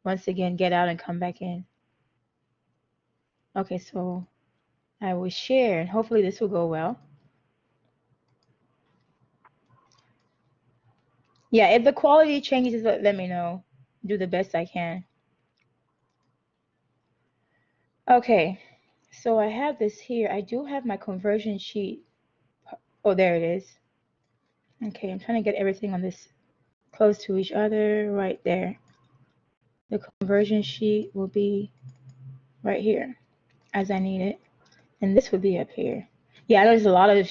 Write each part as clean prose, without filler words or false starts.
once again, get out and come back in. Okay, so I will share, and hopefully this will go well. Yeah, if the quality changes, let me know. Do the best I can. Okay, so I have this here. I do have my conversion sheet. Oh, there it is. Okay, I'm trying to get everything on this close to each other right there. The conversion sheet will be right here as I need it. And this would be up here. Yeah, I know there's a lot of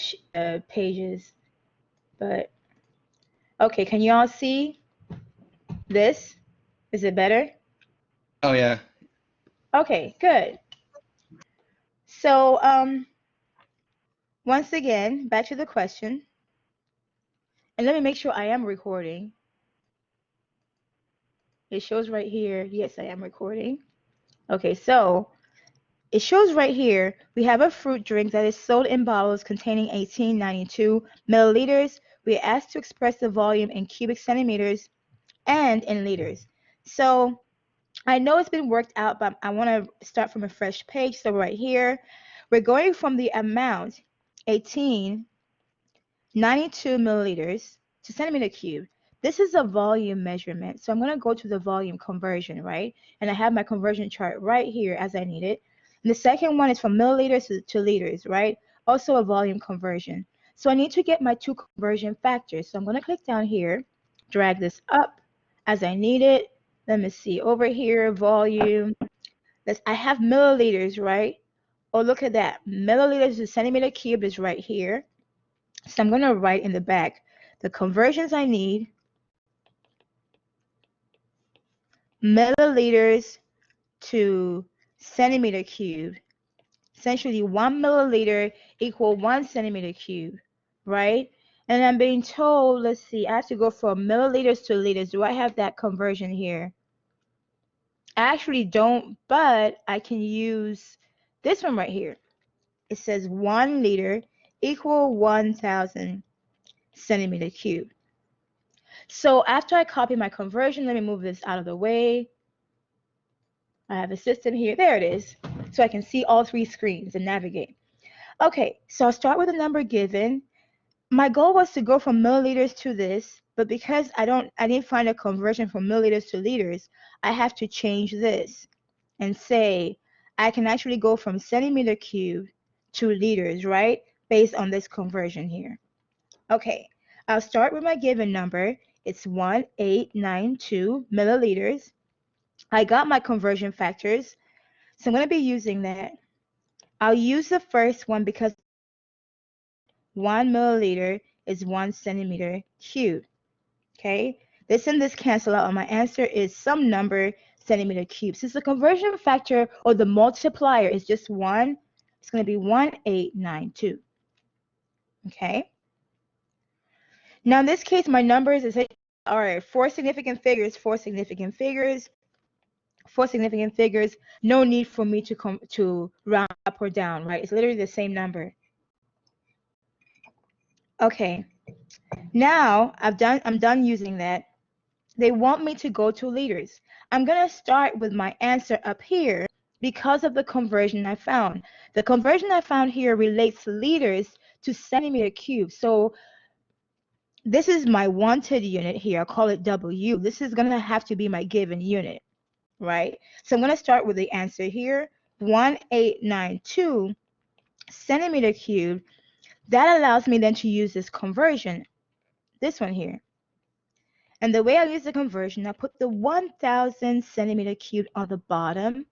pages, but okay, can you all see this? Is it better? Oh yeah. Okay, good. So once again, back to the question. And let me make sure I am recording. It shows right here. Yes, I am recording. Okay, so it shows right here, we have a fruit drink that is sold in bottles containing 1892 milliliters. We are asked to express the volume in cubic centimeters and in liters. So I know it's been worked out, but I want to start from a fresh page. So right here, we're going from the amount 1892 milliliters to centimeter cube. This is a volume measurement. So I'm going to go to the volume conversion, right? And I have my conversion chart right here as I need it. And the second one is from milliliters to liters, right? Also a volume conversion. So I need to get my two conversion factors. So I'm going to click down here, drag this up as I need it. Let me see over here, volume. I have milliliters, right? Oh, look at that. Milliliters to centimeter cube is right here. So I'm going to write in the back the conversions I need, milliliters to centimeter cube. Essentially, 1 milliliter equal 1 centimeter cube, right? And I'm being told, let's see, I have to go from milliliters to liters. Do I have that conversion here? I actually don't, but I can use this one right here. It says 1 liter equal 1,000 centimeter cube. So after I copy my conversion, let me move this out of the way. I have a system here. There it is. So I can see all three screens and navigate. Okay, so I'll start with the number given. My goal was to go from milliliters to this, but because I didn't find a conversion from milliliters to liters, I have to change this and say I can actually go from centimeter cube to liters, right? Based on this conversion here. Okay, I'll start with my given number. It's 1892 milliliters. I got my conversion factors, so I'm going to be using that. I'll use the first one because 1 milliliter is 1 centimeter cubed. Okay, this and this cancel out, and my answer is some number centimeter cubed. Since the conversion factor or the multiplier is just 1, it's going to be 1892. Okay. Now in this case, my numbers is all right. 4 significant figures, 4 significant figures, 4 significant figures. No need for me to round up or down, right? It's literally the same number. Okay. Now I'm done using that. They want me to go to liters. I'm going to start with my answer up here because of the conversion I found. The conversion I found here relates liters to centimeter cube. So this is my wanted unit here. I'll call it W. This is going to have to be my given unit, right? So I'm going to start with the answer here, 1892 centimeter cube. That allows me then to use this conversion, this one here. And the way I use the conversion, I put the 1,000 centimeter cubed on the bottom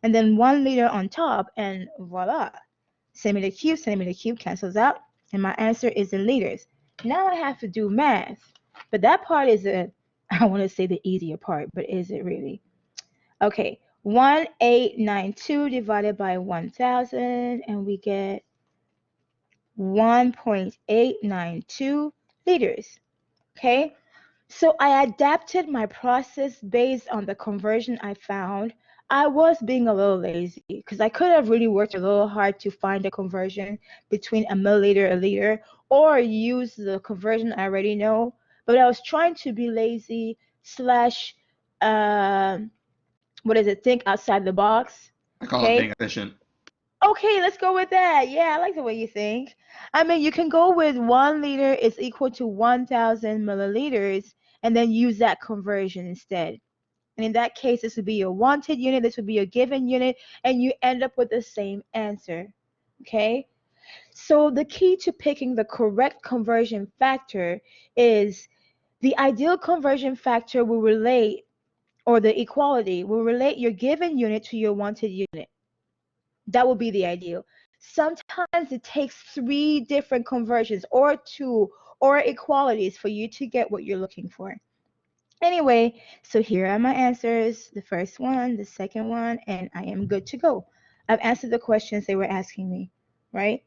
and then 1 liter on top, and voila. Centimeter cube cancels out, and my answer is in liters. Now I have to do math, but that part is I want to say the easier part, but is it really? Okay, 1892 divided by 1,000, and we get 1.892 liters. Okay, so I adapted my process based on the conversion I found. I was being a little lazy because I could have really worked a little hard to find a conversion between a milliliter, a liter, or use the conversion I already know. But I was trying to be lazy slash what is it? Think outside the box. I call it being efficient. Okay, let's go with that. Yeah, I like the way you think. I mean, you can go with 1 liter is equal to 1,000 milliliters and then use that conversion instead. And in that case, this would be your wanted unit, this would be your given unit, and you end up with the same answer. Okay? So the key to picking the correct conversion factor is the ideal conversion factor will relate, or the equality will relate your given unit to your wanted unit. That will be the ideal. Sometimes it takes 3 different conversions or 2 or equalities for you to get what you're looking for. Anyway, so here are my answers. The first one, the second one, and I am good to go. I've answered the questions they were asking me, right?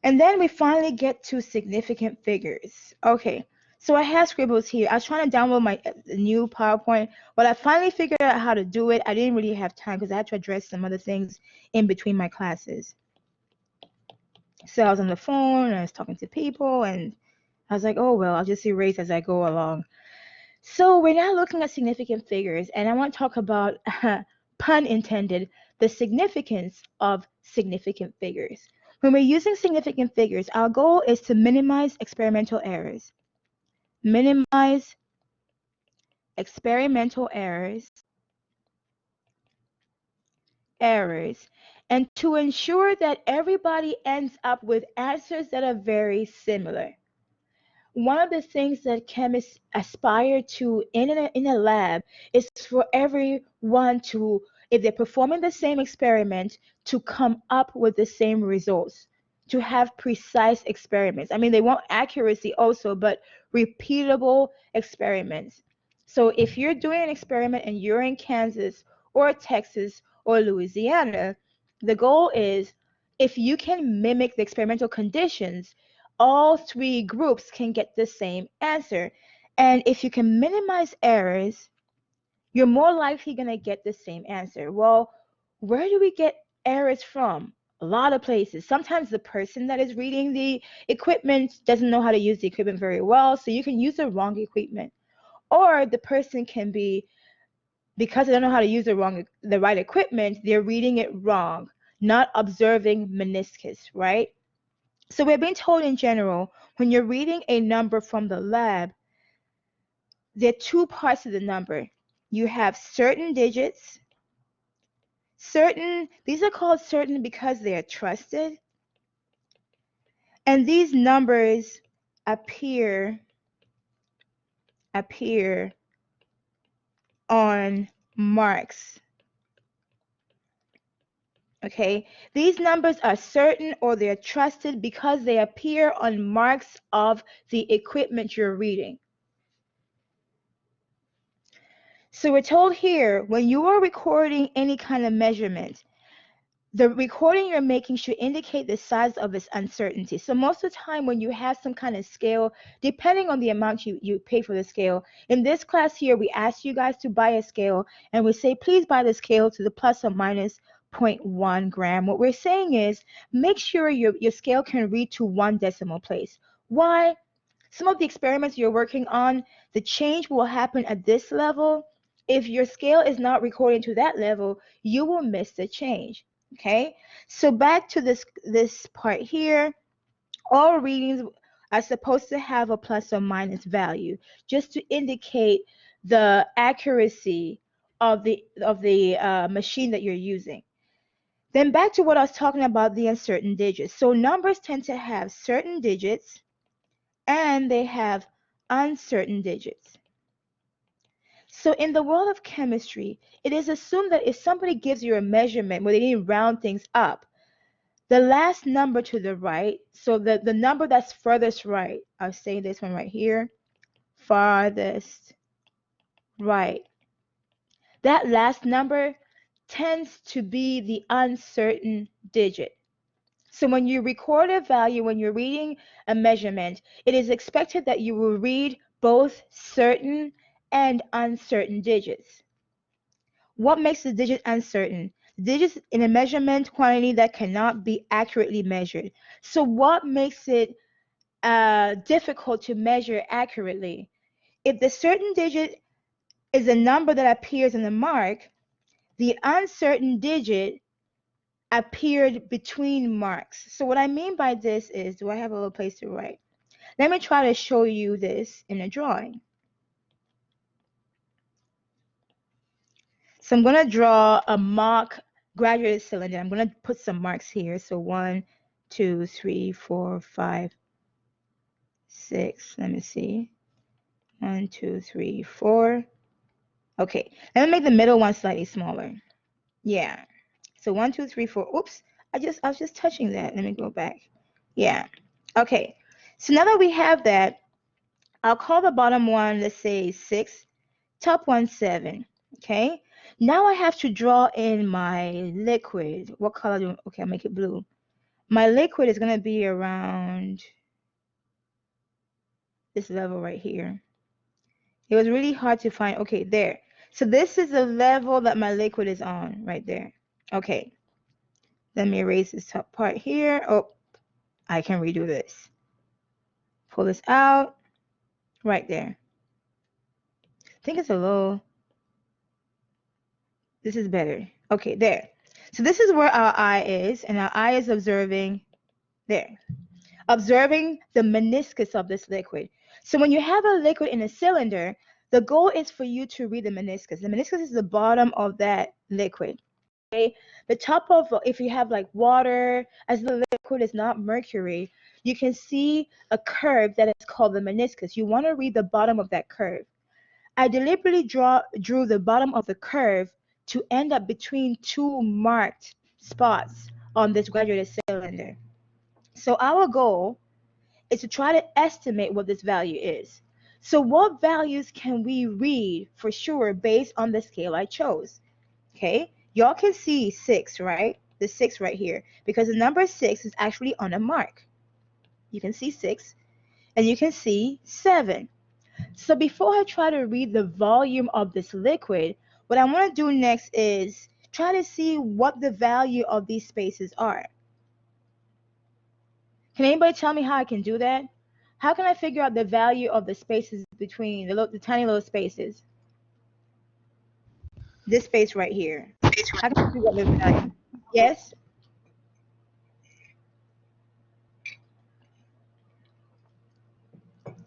And then we finally get to significant figures. Okay, so I have scribbles here. I was trying to download my new PowerPoint, but I finally figured out how to do it. I didn't really have time because I had to address some other things in between my classes. So I was on the phone and I was talking to people and I was like, oh, well, I'll just erase as I go along. So we're now looking at significant figures, and I want to talk about, pun intended, the significance of significant figures. When we're using significant figures, our goal is to minimize experimental errors. Minimize experimental errors, and to ensure that everybody ends up with answers that are very similar. One of the things that chemists aspire to in a lab is for everyone to, if they're performing the same experiment, to come up with the same results, to have precise experiments. I mean, they want accuracy also, but repeatable experiments. So if you're doing an experiment and you're in Kansas or Texas or Louisiana, the goal is if you can mimic the experimental conditions, all 3 groups can get the same answer. And if you can minimize errors, you're more likely going to get the same answer. Well, where do we get errors from? A lot of places. Sometimes the person that is reading the equipment doesn't know how to use the equipment very well, so you can use the wrong equipment. Or the person can be, because they don't know how to use the right equipment, they're reading it wrong, not observing meniscus, right? So we're being told in general, when you're reading a number from the lab, there are 2 parts of the number. You have certain digits. These are called certain because they are trusted. And these numbers appear on marks. Okay, these numbers are certain or they're trusted because they appear on marks of the equipment you're reading. So we're told here, when you are recording any kind of measurement, the recording you're making should indicate the size of its uncertainty. So most of the time when you have some kind of scale, depending on the amount you pay for the scale, in this class here, we ask you guys to buy a scale, and we say, please buy the scale to the plus or minus 0.1 gram. What we're saying is, make sure your scale can read to 1 decimal place. Why? Some of the experiments you're working on, the change will happen at this level. If your scale is not recording to that level, you will miss the change. Okay, so back to this part here, all readings are supposed to have a plus or minus value just to indicate the accuracy of the machine that you're using. Then back to what I was talking about, the uncertain digits. So numbers tend to have certain digits and they have uncertain digits. So in the world of chemistry, it is assumed that if somebody gives you a measurement where they need to round things up, the last number to the right, so the number that's furthest right, I'll say this one right here, farthest right, that last number tends to be the uncertain digit. So when you record a value, when you're reading a measurement, it is expected that you will read both certain and uncertain digits. What makes the digit uncertain? Digits in a measurement quantity that cannot be accurately measured. So what makes it difficult to measure accurately? If the certain digit is a number that appears in the mark, the uncertain digit appeared between marks. So what I mean by this is, do I have a little place to write? Let me try to show you this in a drawing. So I'm going to draw a mock graduated cylinder. I'm going to put some marks here. So 1, 2, 3, 4, 5, 6. Let me see. 1, 2, 3, 4. Okay. Let me make the middle one slightly smaller. Yeah. So 1, 2, 3, 4. Oops. I was just touching that. Let me go back. Yeah. Okay. So now that we have that, I'll call the bottom one, let's say 6, top one 7. Okay. Now I have to draw in my liquid. What color do okay, I'll make it blue. My liquid is going to be around this level right here. It was really hard to find. Okay, there. So this is the level that my liquid is on right there. Okay. Let me erase this top part here. Oh, I can redo this. Pull this out right there. I think it's a little. This is better. Okay, there. So this is where our eye is, and our eye is observing there. Observing the meniscus of this liquid. So when you have a liquid in a cylinder, the goal is for you to read the meniscus. The meniscus is the bottom of that liquid. Okay? The top of, if you have like water, as the liquid is not mercury, you can see a curve that is called the meniscus. You want to read the bottom of that curve. I deliberately drew the bottom of the curve to end up between two marked spots on this graduated cylinder. So our goal is to try to estimate what this value is. So what values can we read for sure based on the scale I chose? Okay, y'all can see 6, right? The 6 right here, because the number 6 is actually on a mark. You can see 6, and you can see 7. So before I try to read the volume of this liquid, what I want to do next is try to see what the value of these spaces are. Can anybody tell me how I can do that? How can I figure out the value of the spaces between the tiny little spaces? This space right here. How can I figure out the value? Yes?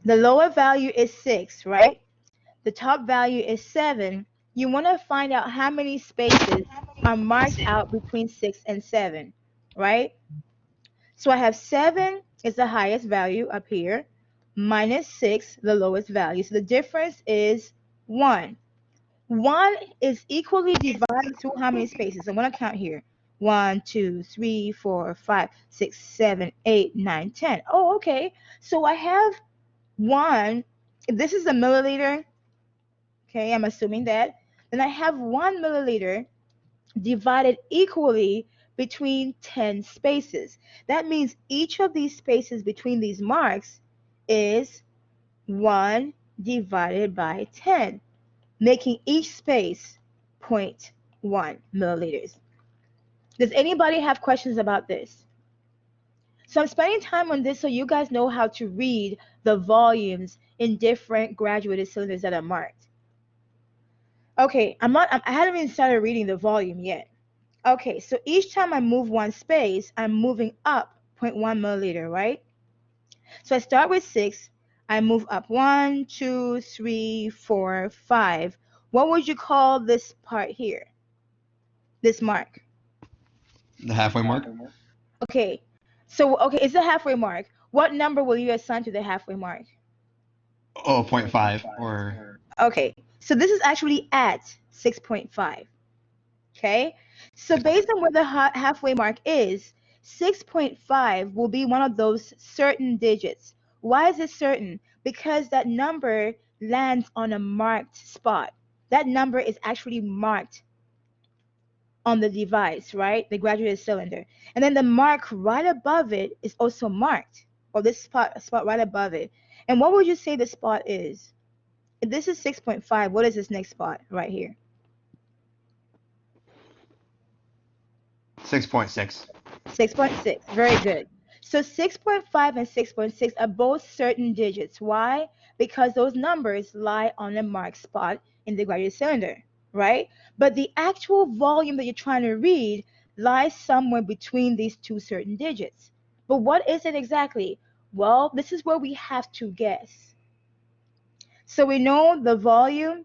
The lower value is 6, right? The top value is 7. You want to find out how many spaces are marked out between 6 and 7, right? So I have 7 is the highest value up here, minus 6, the lowest value. So the difference is 1. 1 is equally divided through how many spaces? I'm going to count here. 1, 2, 3, 4, 5, 6, 7, 8, 9, 10. Oh, okay. So I have 1. This is a milliliter. Okay, I'm assuming that. Then I have 1 milliliter divided equally between 10 spaces. That means each of these spaces between these marks is 1 divided by 10, making each space 0.1 milliliters. Does anybody have questions about this? So I'm spending time on this so you guys know how to read the volumes in different graduated cylinders that are marked. Okay, I haven't even started reading the volume yet. Okay, so each time I move one space, I'm moving up 0.1 milliliter, right? So I start with 6, I move up 1, 2, 3, 4, 5. What would you call this part here? This mark? The halfway mark? Okay, so it's the halfway mark. What number will you assign to the halfway mark? Oh, 0.5 or... Okay, so this is actually at 6.5. Okay, so based on where the halfway mark is, 6.5 will be one of those certain digits. Why is it certain? Because that number lands on a marked spot. That number is actually marked on the device, right? The graduated cylinder. And then the mark right above it is also marked, or this spot right above it. And what would you say the spot is? If this is 6.5, what is this next spot right here? 6.6. 6.6. Very good. So 6.5 and 6.6 are both certain digits. Why? Because those numbers lie on a marked spot in the graduate cylinder, right? But the actual volume that you're trying to read lies somewhere between these two certain digits. But what is it exactly? Well, this is where we have to guess. So we know the volume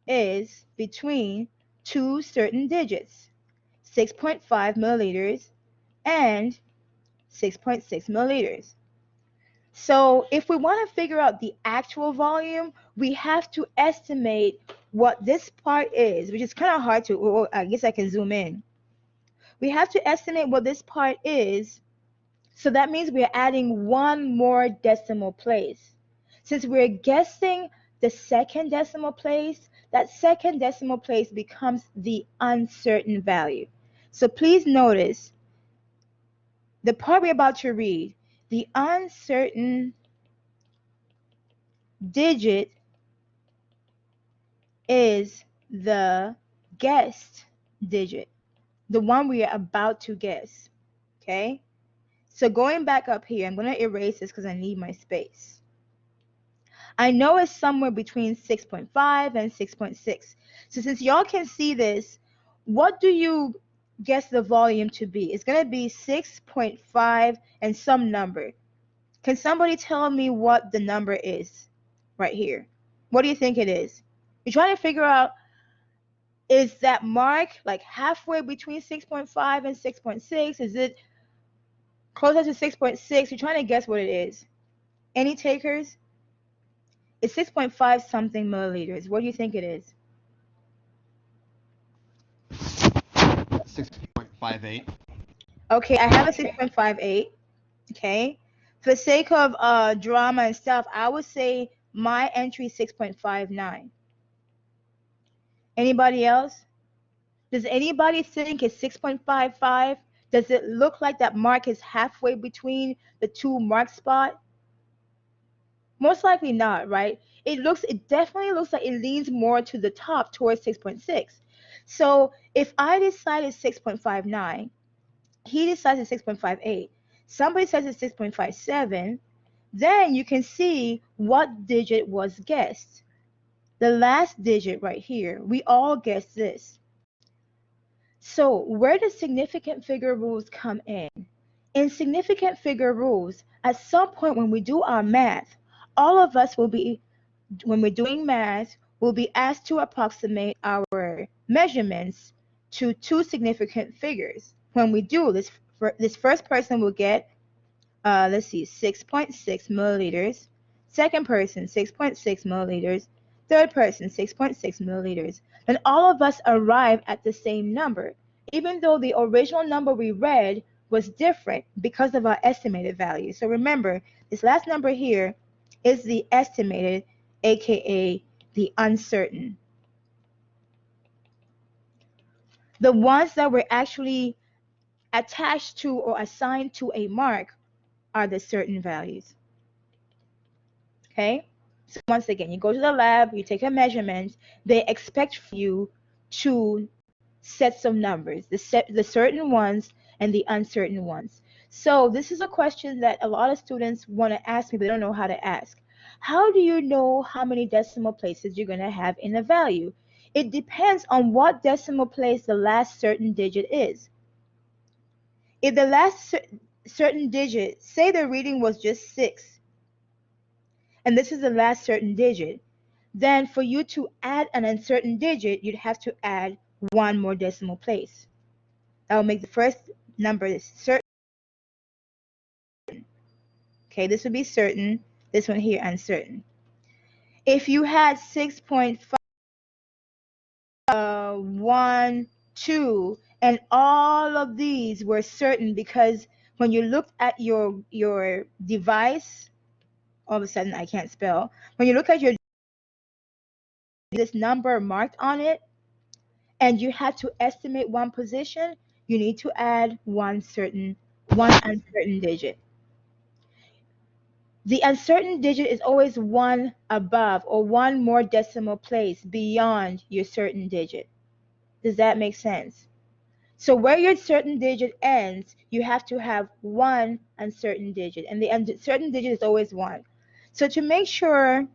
is between two certain digits, 6.5 milliliters and 6.6 milliliters. So if we want to figure out the actual volume, we have to estimate what this part is, which is kind of hard to, well, I guess I can zoom in. We have to estimate what this part is. So that means we're adding one more decimal place. Since we're guessing the second decimal place, that second decimal place becomes the uncertain value. So please notice the part we're about to read, the uncertain digit is the guessed digit, the one we are about to guess. Okay? So going back up here, I'm going to erase this because I need my space. I know it's somewhere between 6.5 and 6.6. So since y'all can see this, what do you guess the volume to be? It's going to be 6.5 and some number. Can somebody tell me what the number is right here? What do you think it is? You're trying to figure out, is that mark like halfway between 6.5 and 6.6? Is it closer to 6.6? You're trying to guess what it is. Any takers? It's 6.5 something milliliters. What do you think it is? 6.58. Okay, I have a 6.58. Okay. For the sake of drama and stuff, I would say my entry is 6.59. Anybody else? Does anybody think it's 6.55? Does it look like that mark is halfway between the two mark spot? Most likely not, right? It definitely looks like it leans more to the top towards 6.6. So if I decided 6.59, he decides it's 6.58, somebody says it's 6.57, then you can see what digit was guessed. The last digit right here, we all guessed this. So where does significant figure rules come in? In significant figure rules, at some point when we do our math, all of us will be, when we're doing math, will be asked to approximate our measurements to two significant figures. When we do this, this first person will get, let's see, 6.6 milliliters. Second person, 6.6 milliliters. Third person, 6.6 milliliters. Then all of us arrive at the same number, even though the original number we read was different because of our estimated value. So remember, this last number here is the estimated, aka the uncertain. The ones that were actually attached to or assigned to a mark are the certain values. Okay? So once again, you go to the lab, you take a measurement, they expect you to set some numbers, the certain ones and the uncertain ones. So this is a question that a lot of students want to ask me, but they don't know how to ask. How do you know how many decimal places you're going to have in a value? It depends on what decimal place the last certain digit is. If the last certain digit, say the reading was just 6, and this is the last certain digit, then for you to add an uncertain digit, you'd have to add one more decimal place. That will make the first number certain. Okay, this would be certain. This one here, uncertain. If you had 6.512 and all of these were certain, because when you looked at your device, all of a sudden I can't spell. When you look at your this number marked on it, and you had to estimate one position, you need to add one uncertain digit. The uncertain digit is always one above or one more decimal place beyond your certain digit. Does that make sense? So where your certain digit ends, you have to have one uncertain digit, and the uncertain digit is always 1. So to make sure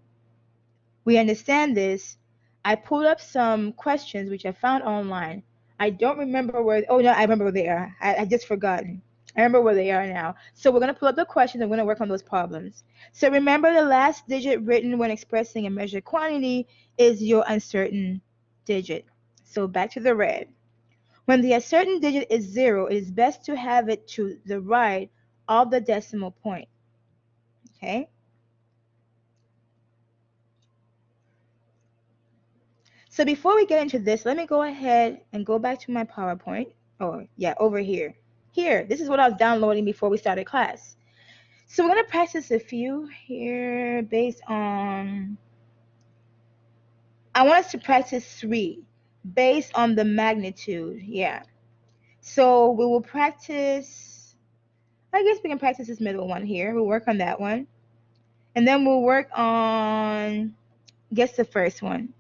we understand this. I pulled up some questions which I found online. I don't remember where, oh no, I remember where they are. I just forgotten. I remember where they are now. So we're going to pull up the questions and we're going to work on those problems. So remember the last digit written when expressing a measured quantity is your uncertain digit. So back to the red. When the uncertain digit is 0, it is best to have it to the right of the decimal point. Okay? So before we get into this, let me go ahead and go back to my PowerPoint. Oh, yeah, over here. Here, this is what I was downloading before we started class. So we're going to practice a few here based on, I want us to practice 3 based on the magnitude. Yeah. So we will practice, I guess we can practice this middle one here. We'll work on that one. And then we'll work on, guess the first one.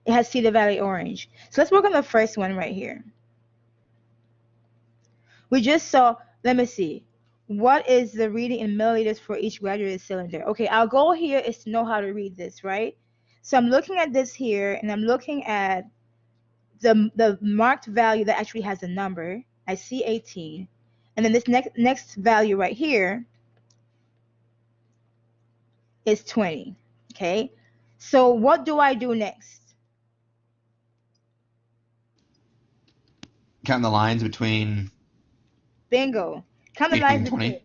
It has Cedar Valley Orange. So let's work on the first one right here. We just saw, let me see. What is the reading in milliliters for each graduated cylinder? Okay, our goal here is to know how to read this, right? So I'm looking at this here, and I'm looking at the marked value that actually has a number. I see 18. And then this next value right here is 20. Okay, so what do I do next? Count the lines between Bingo. Count the 18 lines and between. 20.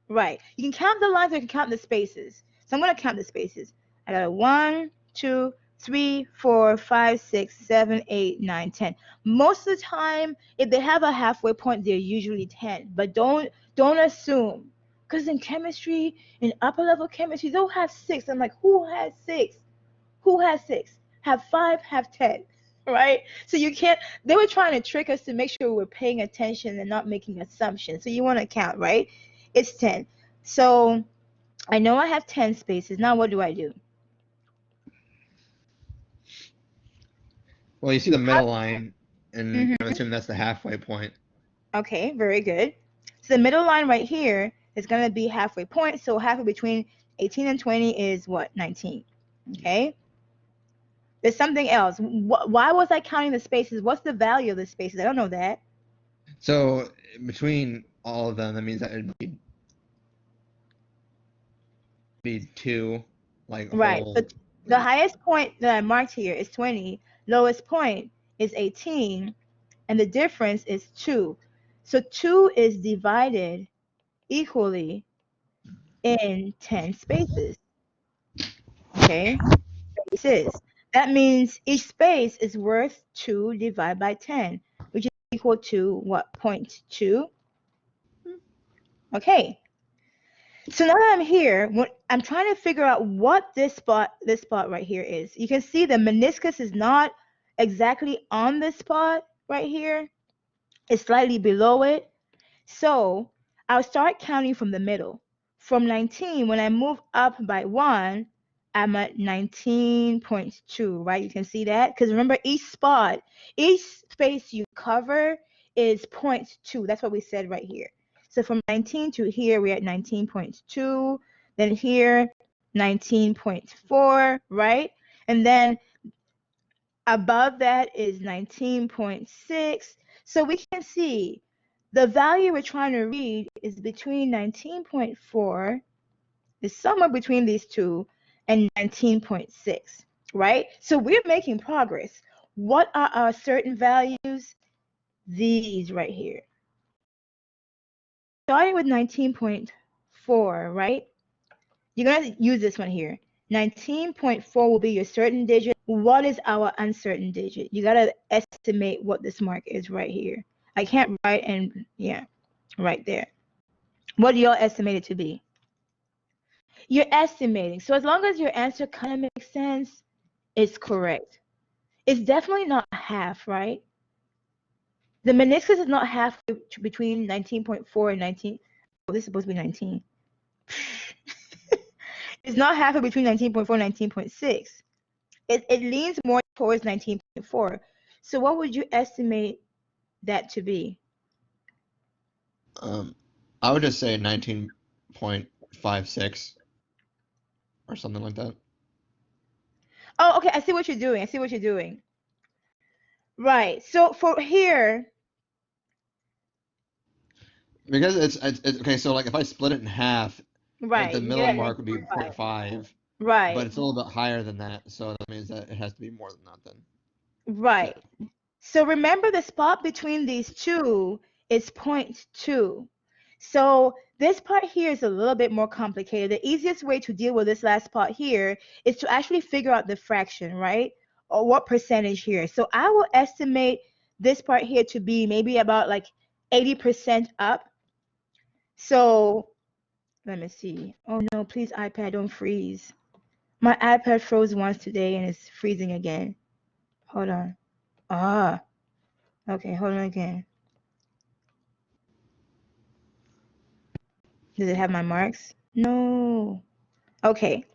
Right. You can count the lines or you can count the spaces. So I'm going to count the spaces. I got a 1, 2, 3, 4, 5, 6, 7, 8, 9, 10. Most of the time, if they have a halfway point, they're usually 10. But don't assume. Because in chemistry, in upper level chemistry, they'll have 6. I'm like, who has 6? Who has 6? Have 5, have 10. Right? So you can't, they were trying to trick us to make sure we're paying attention and not making assumptions. So you want to count, right? It's 10. So I know I have 10 spaces. Now what do I do? Well, you see the middle line, and I'm Mm-hmm. assuming that's the halfway point. Okay, very good. So the middle line right here is going to be halfway point. So halfway between 18 and 20 is what? 19. Okay. There's something else. Why was I counting the spaces? What's the value of the spaces? I don't know that. So between all of them, that means that it'd be 2, like Right. So whole. the highest point that I marked here is 20. Lowest point is 18. And the difference is 2. So 2 is divided equally in 10 spaces. Okay, spaces. That means each space is worth 2 divided by 10, which is equal to what? 0.2. Okay, so now that I'm here, I'm trying to figure out what this spot right here is. You can see the meniscus is not exactly on this spot right here. It's slightly below it. So I'll start counting from the middle. From 19, when I move up by 1, I'm at 19.2, right? You can see that? Because remember, each space you cover is 0.2. That's what we said right here. So from 19 to here, we're at 19.2. Then here, 19.4, right? And then above that is 19.6. So we can see the value we're trying to read is between 19.4, is somewhere between these two, and 19.6, right? So we're making progress. What are our certain values? These right here. Starting with 19.4, right? You're going to use this one here. 19.4 will be your certain digit. What is our uncertain digit? You got to estimate what this mark is right here. I can't write, and yeah, right there. What do y'all estimate it to be? You're estimating. So as long as your answer kind of makes sense, it's correct. It's definitely not half, right? The meniscus is not half between 19.4 and 19. Oh, this is supposed to be 19. It's not halfway between 19.4 and 19.6. It leans more towards 19.4. So what would you estimate that to be? Um, I would just say 19.56 or something like that. Oh, okay. I see what you're doing. I see what you're doing. Right. So for here, Because it's okay. So like if I split it in half, like right, the you get middle at mark would be 19.5. 0.5, but Right. it's a little bit higher than that. So that means that it has to be more than that then. Yeah. Right. So remember the spot between these two is zero point 0.2. So this part here is a little bit more complicated. The easiest way to deal with this last part here is to actually figure out the fraction, right? Or what percentage here. So I will estimate this part here to be maybe about like 80% up. So let me see. Oh no, please iPad, don't freeze. My iPad froze once today and it's freezing again. Hold on. Ah, okay, hold on again. Does it have my marks? No. Okay.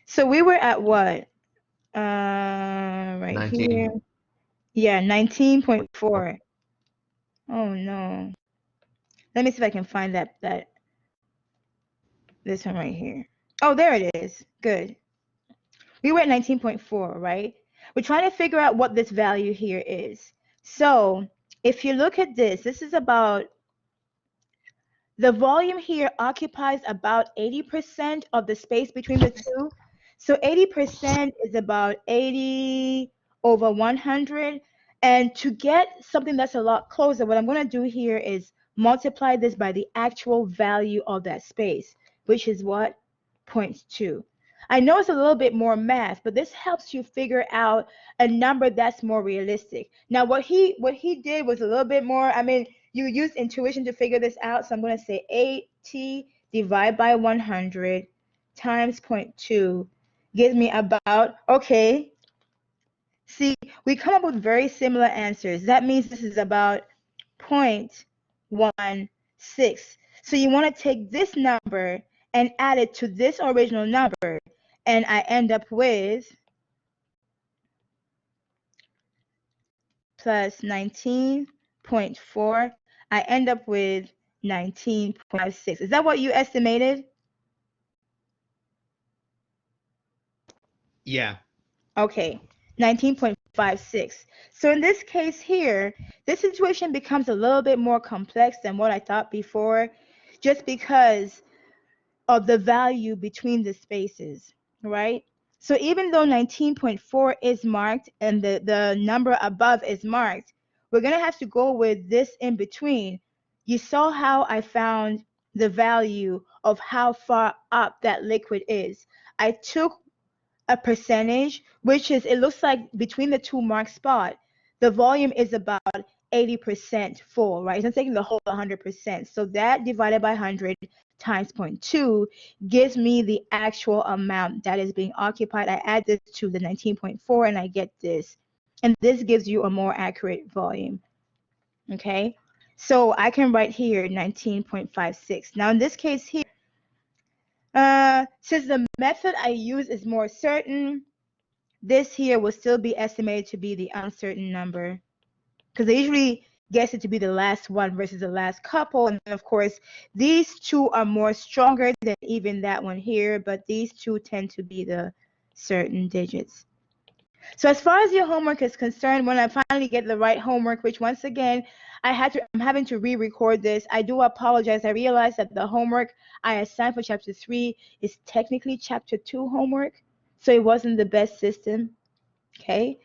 So we were at what? Right here. 19. Yeah, 19.4. Oh no. Let me see if I can find that this one right here. Oh, there it is. Good. We were at 19.4, right? We're trying to figure out what this value here is. So if you look at this, this is about the volume here occupies about 80% of the space between the two. So 80% is about 80 over 100. And to get something that's a lot closer, what I'm going to do here is multiply this by the actual value of that space, which is what? Zero point 0.2. I know it's a little bit more math, but this helps you figure out a number that's more realistic. Now, what he did was a little bit more, I mean, you use intuition to figure this out. So I'm going to say 80 divided by 100 times 0.2 gives me about, okay, see, we come up with very similar answers. That means this is about 0.16. So you want to take this number and add it to this original number, and I end up with plus 19.4. I end up with 19.56. Is that what you estimated? Yeah. Okay, 19.56. So in this case here, this situation becomes a little bit more complex than what I thought before, just because of the value between the spaces, right? So even though 19.4 is marked and the number above is marked, we're going to have to go with this in between. You saw how I found the value of how far up that liquid is. I took a percentage, which is, it looks like between the two mark spot, the volume is about 80% full, right? It's not taking the whole 100%. So that divided by 100 times 0.2 gives me the actual amount that is being occupied. I add this to the 19.4 and I get this. And this gives you a more accurate volume, okay? So I can write here 19.56. Now in this case here, since the method I use is more certain, this here will still be estimated to be the uncertain number, because they usually guess it to be the last one versus the last couple. And then of course, these two are more stronger than even that one here, but these two tend to be the certain digits. So as far as your homework is concerned, when I finally get the right homework, which once again, I'm having to re-record this. I do apologize. I realized that the homework I assigned for chapter 3 is technically chapter 2 homework. So it wasn't the best system. Okay.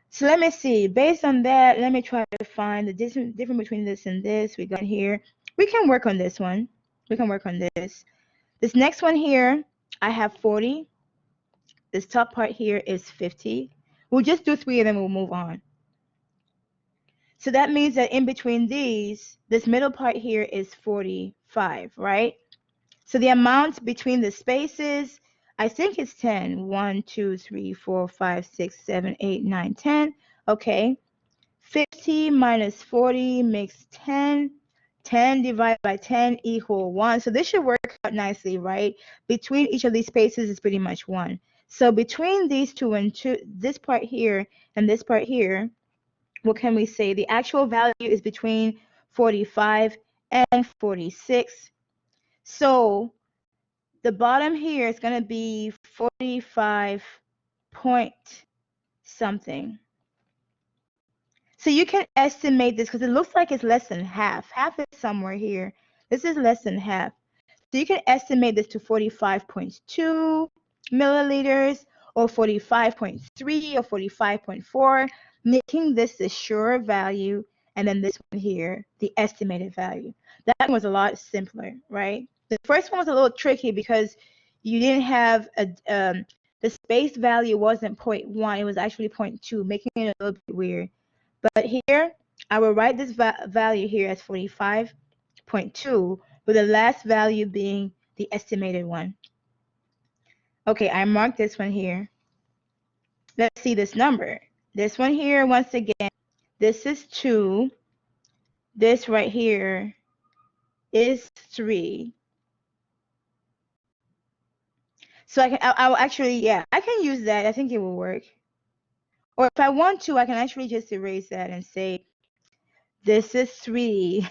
So let me see. Based on that, let me try to find the difference between this and this. We got here. We can work on this one. We can work on this. This next one here, I have 40. This top part here is 50. We'll just do 3 and then we'll move on. So that means that in between these, this middle part here is 45, right? So the amount between the spaces, I think it's 10. 1, 2, 3, 4, 5, 6, 7, 8, 9, 10. Okay. 50 minus 40 makes 10. 10 divided by 10 equal 1. So this should work out nicely, right? Between each of these spaces is pretty much 1. So between these two and this part here and this part here, what can we say? The actual value is between 45 and 46. So the bottom here is going to be 45 point something. So you can estimate this because it looks like it's less than half. Half is somewhere here. This is less than half. So you can estimate this to 45.2 milliliters or 45.3 or 45.4, making this the sure value, and then this one here, the estimated value. That one was a lot simpler, right? The first one was a little tricky because you didn't have the space value wasn't 0.1, it was actually 0.2, making it a little bit weird. But here, I will write this value here as 45.2, with the last value being the estimated one. Okay, I marked this one here. Let's see this number. This one here, once again, this is 2. This right here is 3. So I'll actually, yeah, I can use that. I think it will work. Or if I want to, I can actually just erase that and say, this is 3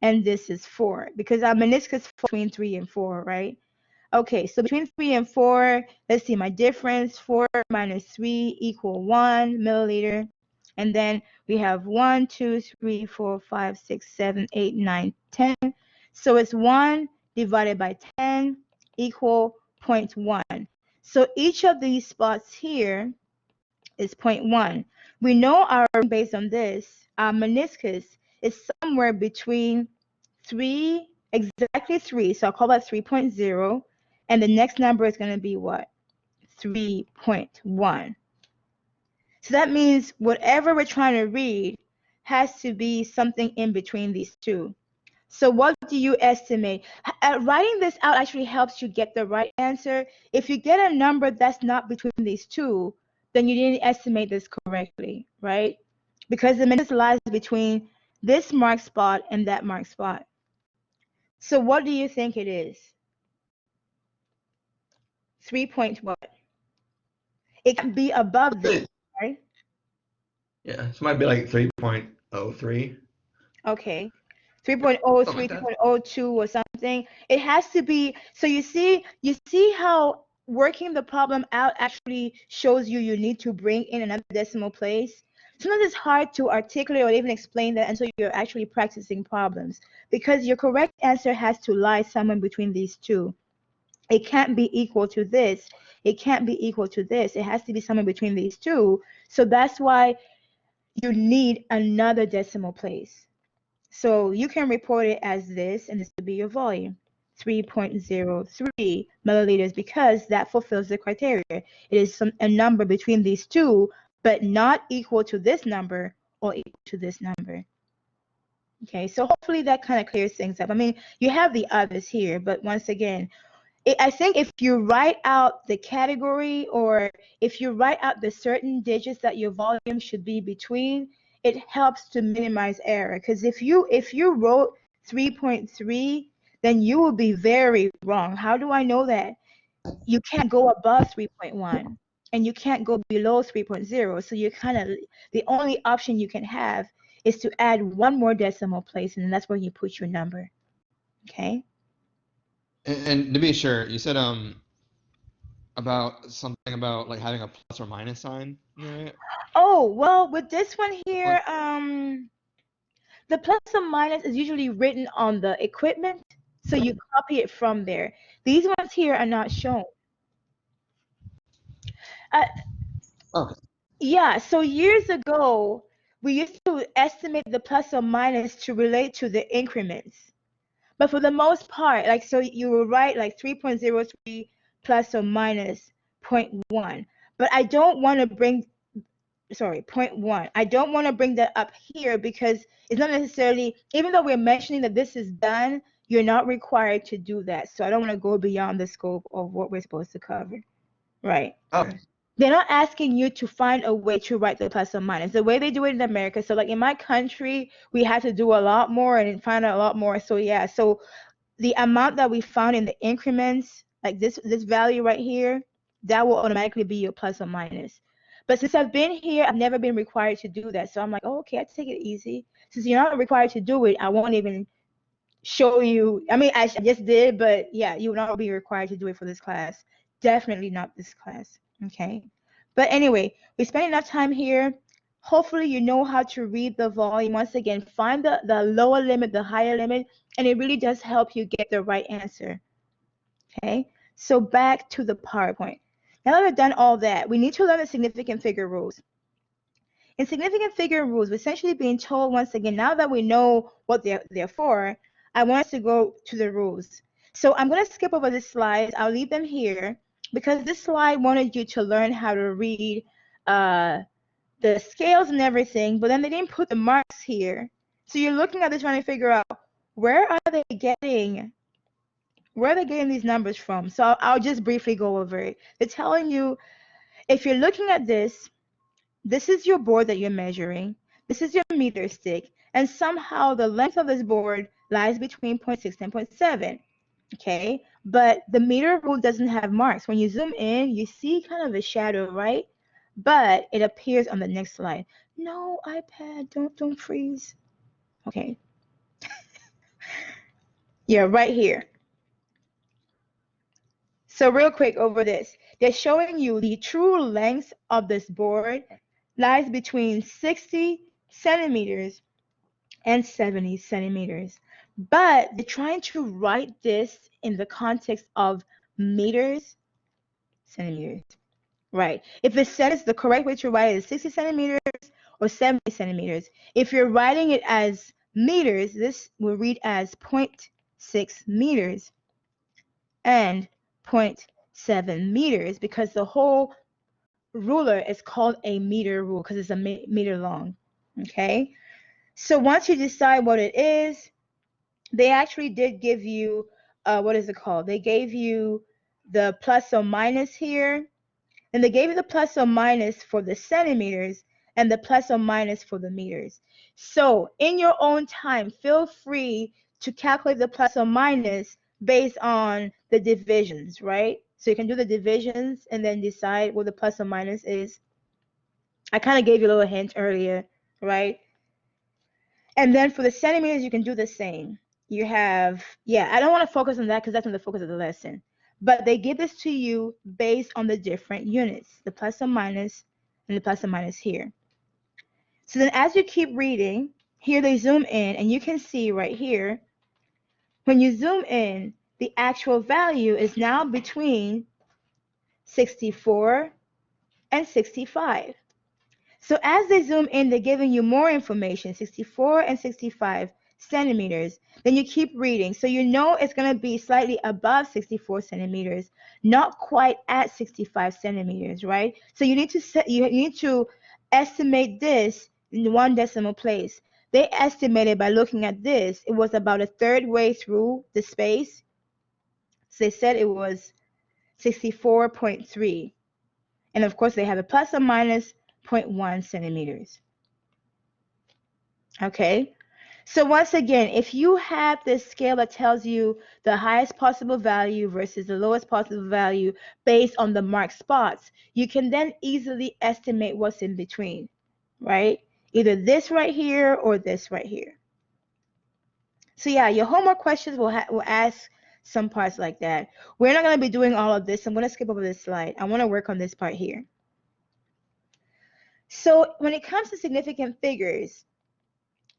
and this is 4, because our meniscus falls between 3 and 4, right? Okay, so between 3 and 4, let's see, my difference, 4 minus 3 equal 1 milliliter. And then we have 1, 2, 3, 4, 5, 6, 7, 8, 9, 10. So it's 1 divided by 10 equal 0.1. So each of these spots here is 0.1. We know based on this, our meniscus is somewhere between 3, exactly 3. So I'll call that 3.0. And the next number is going to be what? 3.1. So that means whatever we're trying to read has to be something in between these two. So what do you estimate? Writing this out actually helps you get the right answer. If you get a number that's not between these two, then you didn't estimate this correctly, right? Because the meniscus lies between this mark spot and that mark spot. So what do you think it is? 3 point what? It can be above this, right? Yeah, this might be like 3.03. Okay. 3.03, Something like that. 3.02 or something. It has to be, so you see how working the problem out actually shows you need to bring in another decimal place. Sometimes it's hard to articulate or even explain that until you're actually practicing problems, because your correct answer has to lie somewhere between these two. It can't be equal to this. It can't be equal to this. It has to be somewhere between these two. So that's why you need another decimal place. So you can report it as this, and this will be your volume, 3.03 milliliters, because that fulfills the criteria. It is a number between these two, but not equal to this number or equal to this number. Okay, so hopefully that kind of clears things up. I mean, you have the others here, but once again, I think if you write out the category, or if you write out the certain digits that your volume should be between, it helps to minimize error. Because if you wrote 3.3, then you will be very wrong. How do I know that? You can't go above 3.1 and you can't go below 3.0. So you kind of, the only option you can have is to add one more decimal place, and that's where you put your number. Okay. And to be sure, you said about something about like having a plus or minus sign, right? Oh, well, with this one here, Like, the plus or minus is usually written on the equipment, so you copy it from there. These ones here are not shown. okay. Yeah, so years ago, we used to estimate the plus or minus to relate to the increments. But for the most part, like, so you will write like 3.03 plus or minus 0.1. But I don't want to bring, sorry, 0.1. I don't want to bring that up here because it's not necessarily, even though we're mentioning that this is done, you're not required to do that. So I don't want to go beyond the scope of what we're supposed to cover. Right. Okay. They're not asking you to find a way to write the plus or minus. The way they do it in America, so like in my country, we had to do a lot more and find out a lot more. So yeah, so the amount that we found in the increments, like this value right here, that will automatically be your plus or minus. But since I've been here, I've never been required to do that. So I'm like, oh, okay, I take it easy. Since you're not required to do it, I won't even show you. I mean, I just did, but yeah, you will not be required to do it for this class. Definitely not this class. Okay. But anyway, we spent enough time here. Hopefully you know how to read the volume. Once again, find the lower limit, the higher limit, and it really does help you get the right answer. Okay, so back to the PowerPoint. Now that we've done all that, we need to learn the significant figure rules. In significant figure rules, we're essentially being told once again, now that we know what they're for, I want us to go to the rules. So I'm going to skip over this slide. I'll leave them here because this slide wanted you to learn how to read the scales and everything, but then they didn't put the marks here. So you're looking at this trying to figure out where are they getting these numbers from. So I'll just briefly go over it. They're telling you if you're looking at this, this is your board that you're measuring. This is your meter stick. And somehow the length of this board lies between 0.6 and 0.7. Okay, but the meter rule doesn't have marks. When you zoom in, you see kind of a shadow, right? But it appears on the next slide. No, iPad, don't freeze. Okay. Yeah, right here. So real quick over this, they're showing you the true length of this board lies between 60 centimeters and 70 centimeters. But they're trying to write this in the context of meters, centimeters. Right. If it says the correct way to write it is 60 centimeters or 70 centimeters. If you're writing it as meters, this will read as 0.6 meters and 0.7 meters because the whole ruler is called a meter rule because it's a meter long. Okay. So once you decide what it is, they actually did give you, what is it called? They gave you the plus or minus here. And they gave you the plus or minus for the centimeters and the plus or minus for the meters. So in your own time, feel free to calculate the plus or minus based on the divisions, right? So you can do the divisions and then decide what the plus or minus is. I kind of gave you a little hint earlier, right? And then for the centimeters, you can do the same. You have, yeah, I don't want to focus on that because that's not the focus of the lesson. But they give this to you based on the different units, the plus or minus and the plus or minus here. So then as you keep reading, here they zoom in and you can see right here, when you zoom in, the actual value is now between 64 and 65. So as they zoom in, they're giving you more information, 64 and 65 centimeters. Then you keep reading. So you know it's going to be slightly above 64 centimeters, not quite at 65 centimeters, right? So you need to estimate this in one decimal place. They estimated by looking at this, it was about a third way through the space. So they said it was 64.3. And of course, they have a plus or minus 0.1 centimeters. Okay, so once again, if you have this scale that tells you the highest possible value versus the lowest possible value based on the marked spots, you can then easily estimate what's in between, right? Either this right here or this right here. So yeah, your homework questions will ask some parts like that. We're not going to be doing all of this. I'm going to skip over this slide. I want to work on this part here. So when it comes to significant figures,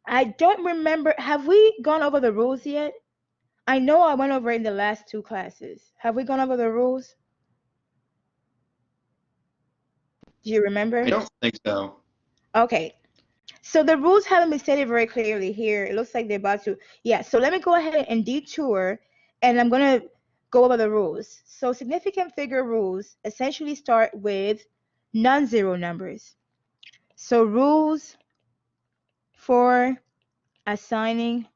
I don't remember, have we gone over the rules yet? I know I went over it in the last two classes. Have we gone over the rules? Do you remember? I don't think so. Okay. So the rules haven't been stated very clearly here. It looks like they're about to. Yeah, so let me go ahead and detour, and I'm going to go over the rules. So significant figure rules essentially start with non-zero numbers. So rules for assigning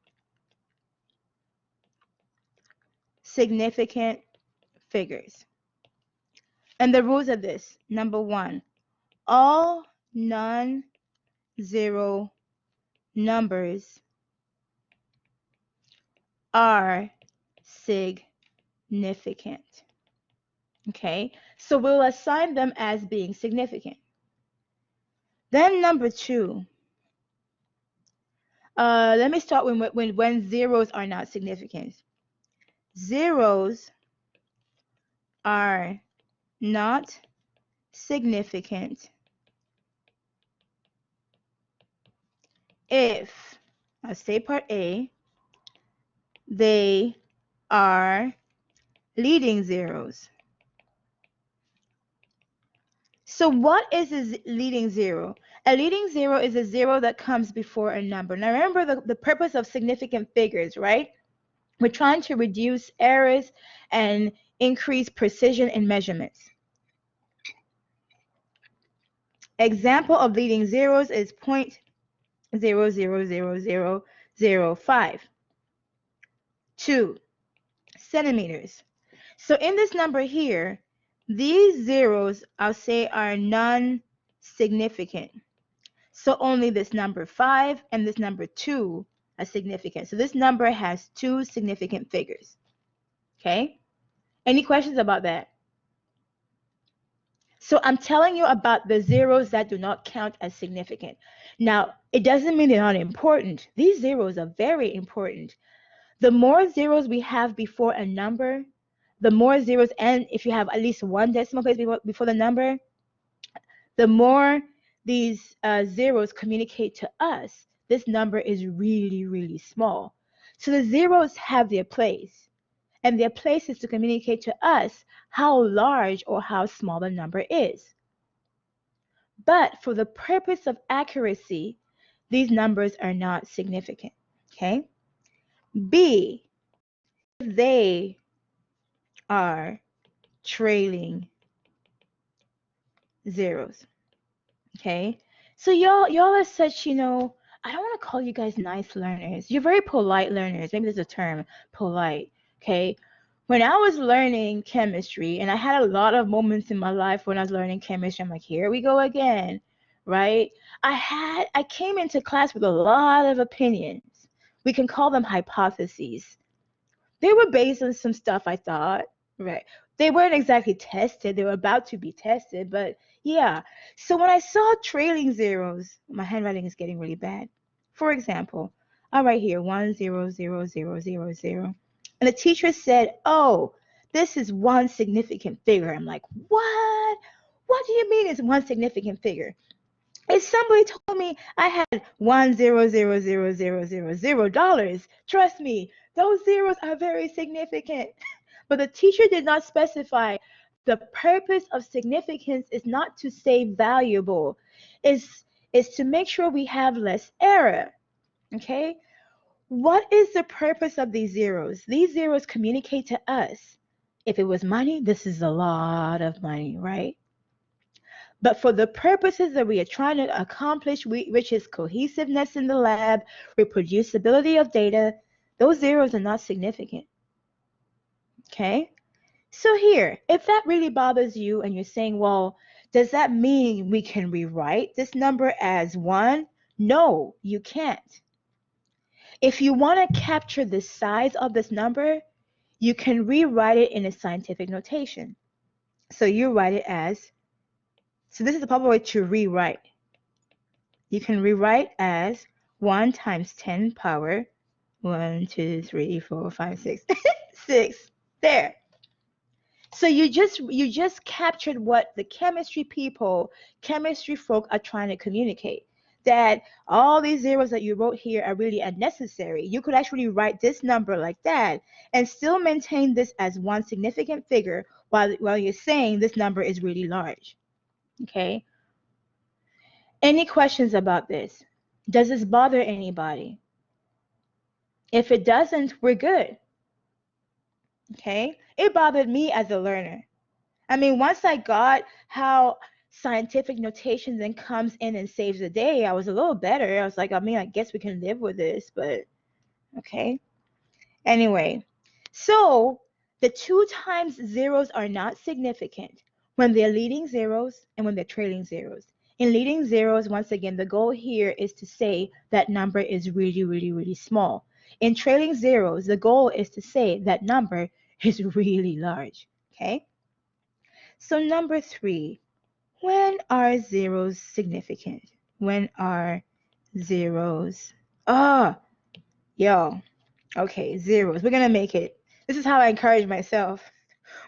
significant figures. And the rules are this. Number one, all non-zero numbers are significant. Okay, so we'll assign them as being significant. Then number two, let me start when zeros are not significant. Zeros are not significant if, I'll say part A, they are leading zeros. So what is a leading zero? A leading zero is a zero that comes before a number. Now remember the purpose of significant figures, right? We're trying to reduce errors and increase precision in measurements. Example of leading zeros is 0.000005. 2 centimeters. So in this number here, these zeros I'll say are non-significant. So only this number 5 and this number 2 are significant. So this number has 2 significant figures. Okay? Any questions about that? So I'm telling you about the zeros that do not count as significant. Now, it doesn't mean they're not important. These zeros are very important. The more zeros we have before a number, the more zeros, and if you have at least one decimal place before the number, the more these zeros communicate to us, this number is really, really small. So the zeros have their place, and their place is to communicate to us how large or how small the number is. But for the purpose of accuracy, these numbers are not significant. Okay? B, they are trailing zeros. Okay? So y'all are such, I don't want to call you guys nice learners. You're very polite learners. Maybe there's a term, polite. Okay? When I was learning chemistry, and I had a lot of moments in my life when I was learning chemistry, I'm like, here we go again, right? I came into class with a lot of opinions. We can call them hypotheses. They were based on some stuff I thought, right? They weren't exactly tested. They were about to be tested, but yeah. So when I saw trailing zeros, my handwriting is getting really bad. For example, I'll write here 1000000. And the teacher said, oh, this is one significant figure. I'm like, what? What do you mean it's one significant figure? If somebody told me I had $1,000,000, trust me, those zeros are very significant. But the teacher did not specify the purpose of significance is not to say valuable, is to make sure we have less error. Okay? What is the purpose of these zeros? These zeros communicate to us. If it was money, this is a lot of money, right? But for the purposes that we are trying to accomplish, which is cohesiveness in the lab, reproducibility of data, those zeros are not significant. Okay? So here, if that really bothers you and you're saying, well, does that mean we can rewrite this number as 1? No, you can't. If you want to capture the size of this number, you can rewrite it in a scientific notation. So you write it as, so this is the proper way to rewrite. You can rewrite as 1 times 10 power 1, 2, 3, 4, 5, 6, 6. There. So you just captured what the chemistry folk are trying to communicate. That all these zeros that you wrote here are really unnecessary. You could actually write this number like that and still maintain this as one significant figure while you're saying this number is really large. Okay? Any questions about this? Does this bother anybody? If it doesn't, we're good. Okay? It bothered me as a learner. I mean, once I got how scientific notation then comes in and saves the day, I was a little better. I was like, I guess we can live with this, but okay. Anyway, so the 2 times zeros are not significant when they're leading zeros and when they're trailing zeros. In leading zeros, once again, the goal here is to say that number is really, really, really small. In trailing zeros, the goal is to say that number is really large, okay? So number 3, when are zeros significant? When are zeros? Okay, zeros. We're going to make it. This is how I encourage myself.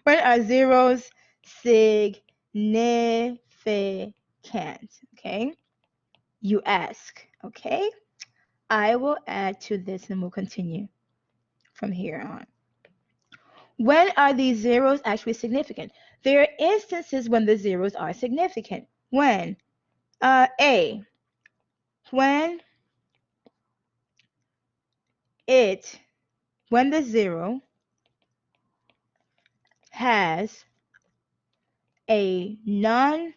When are zeros significant? significant. Okay? You ask. Okay? I will add to this and we'll continue from here on. When are these zeros actually significant? There are instances when the zeros are significant. When? A. When when the zero has a non-zero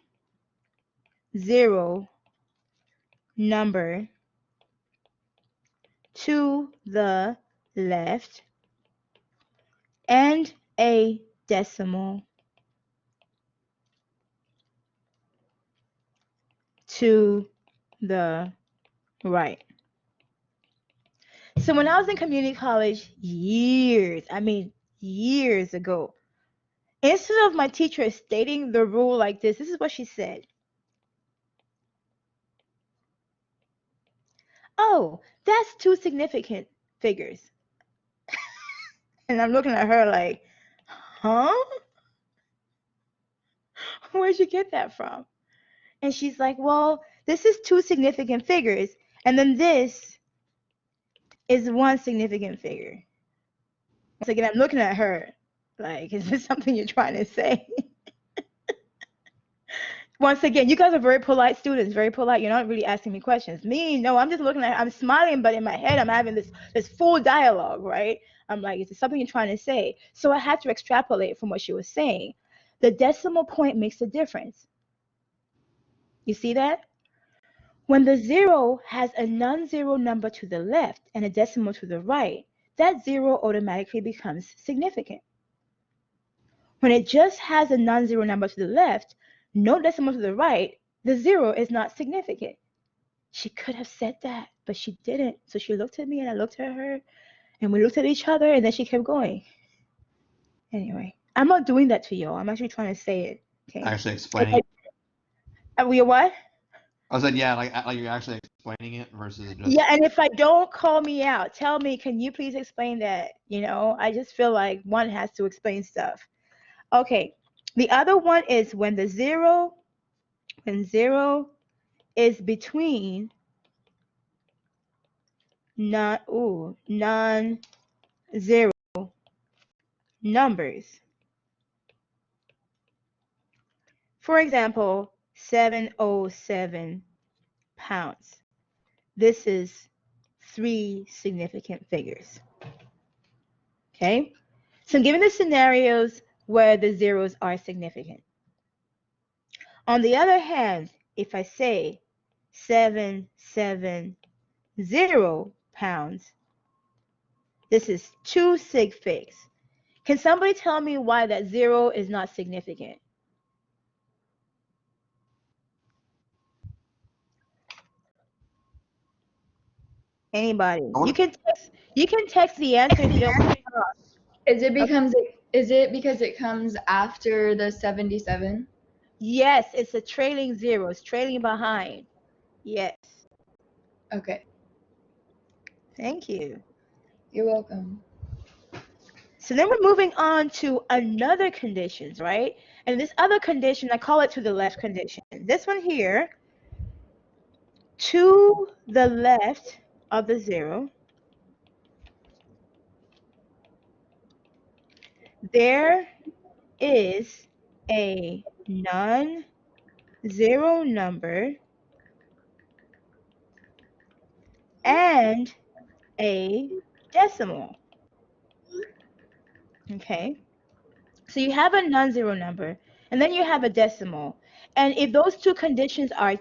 number to the left and a decimal to the right. So when I was in community college years ago, instead of my teacher stating the rule like this is what she said. Oh, that's two significant figures. And I'm looking at her like, huh? Where'd you get that from? And she's like, well, this is two significant figures. And then this is one significant figure. Once again, I'm looking at her like, is this something you're trying to say? Once again, you guys are very polite students, very polite. You're not really asking me questions. Me, no, I'm just looking at, I'm smiling, but in my head, I'm having this full dialogue, right? I'm like, is this something you're trying to say? So I had to extrapolate from what she was saying. The decimal point makes a difference. You see that? When the zero has a non-zero number to the left and a decimal to the right, that zero automatically becomes significant. When it just has a non-zero number to the left, no decimal to the right, the zero is not significant. She could have said that, but she didn't. So she looked at me and I looked at her and we looked at each other and then she kept going. Anyway, I'm not doing that to y'all. I'm actually trying to say it. Okay. Actually explaining. We what? I said, yeah, like you're actually explaining it versus just. Yeah, and if I don't, call me out. Tell me, can you please explain that? You know, I just feel like one has to explain stuff. Okay. The other one is when zero is between non-zero numbers. For example, 707 pounds. This is three significant figures. Okay? So I'm giving the scenarios where the zeros are significant. On the other hand, if I say 770 pounds, this is two sig figs. Can somebody tell me why that zero is not significant? Anybody? You can text the answer if you don't want to talk. Is it because it comes after the 77? Yes, it's a trailing zero. It's trailing behind. Yes. Okay. Thank you. You're welcome. So then we're moving on to another conditions, right? And this other condition, I call it to the left condition. This one here, to the left of the zero, there is a non-zero number and a decimal. Okay, so you have a non-zero number and then you have a decimal, and if those two conditions are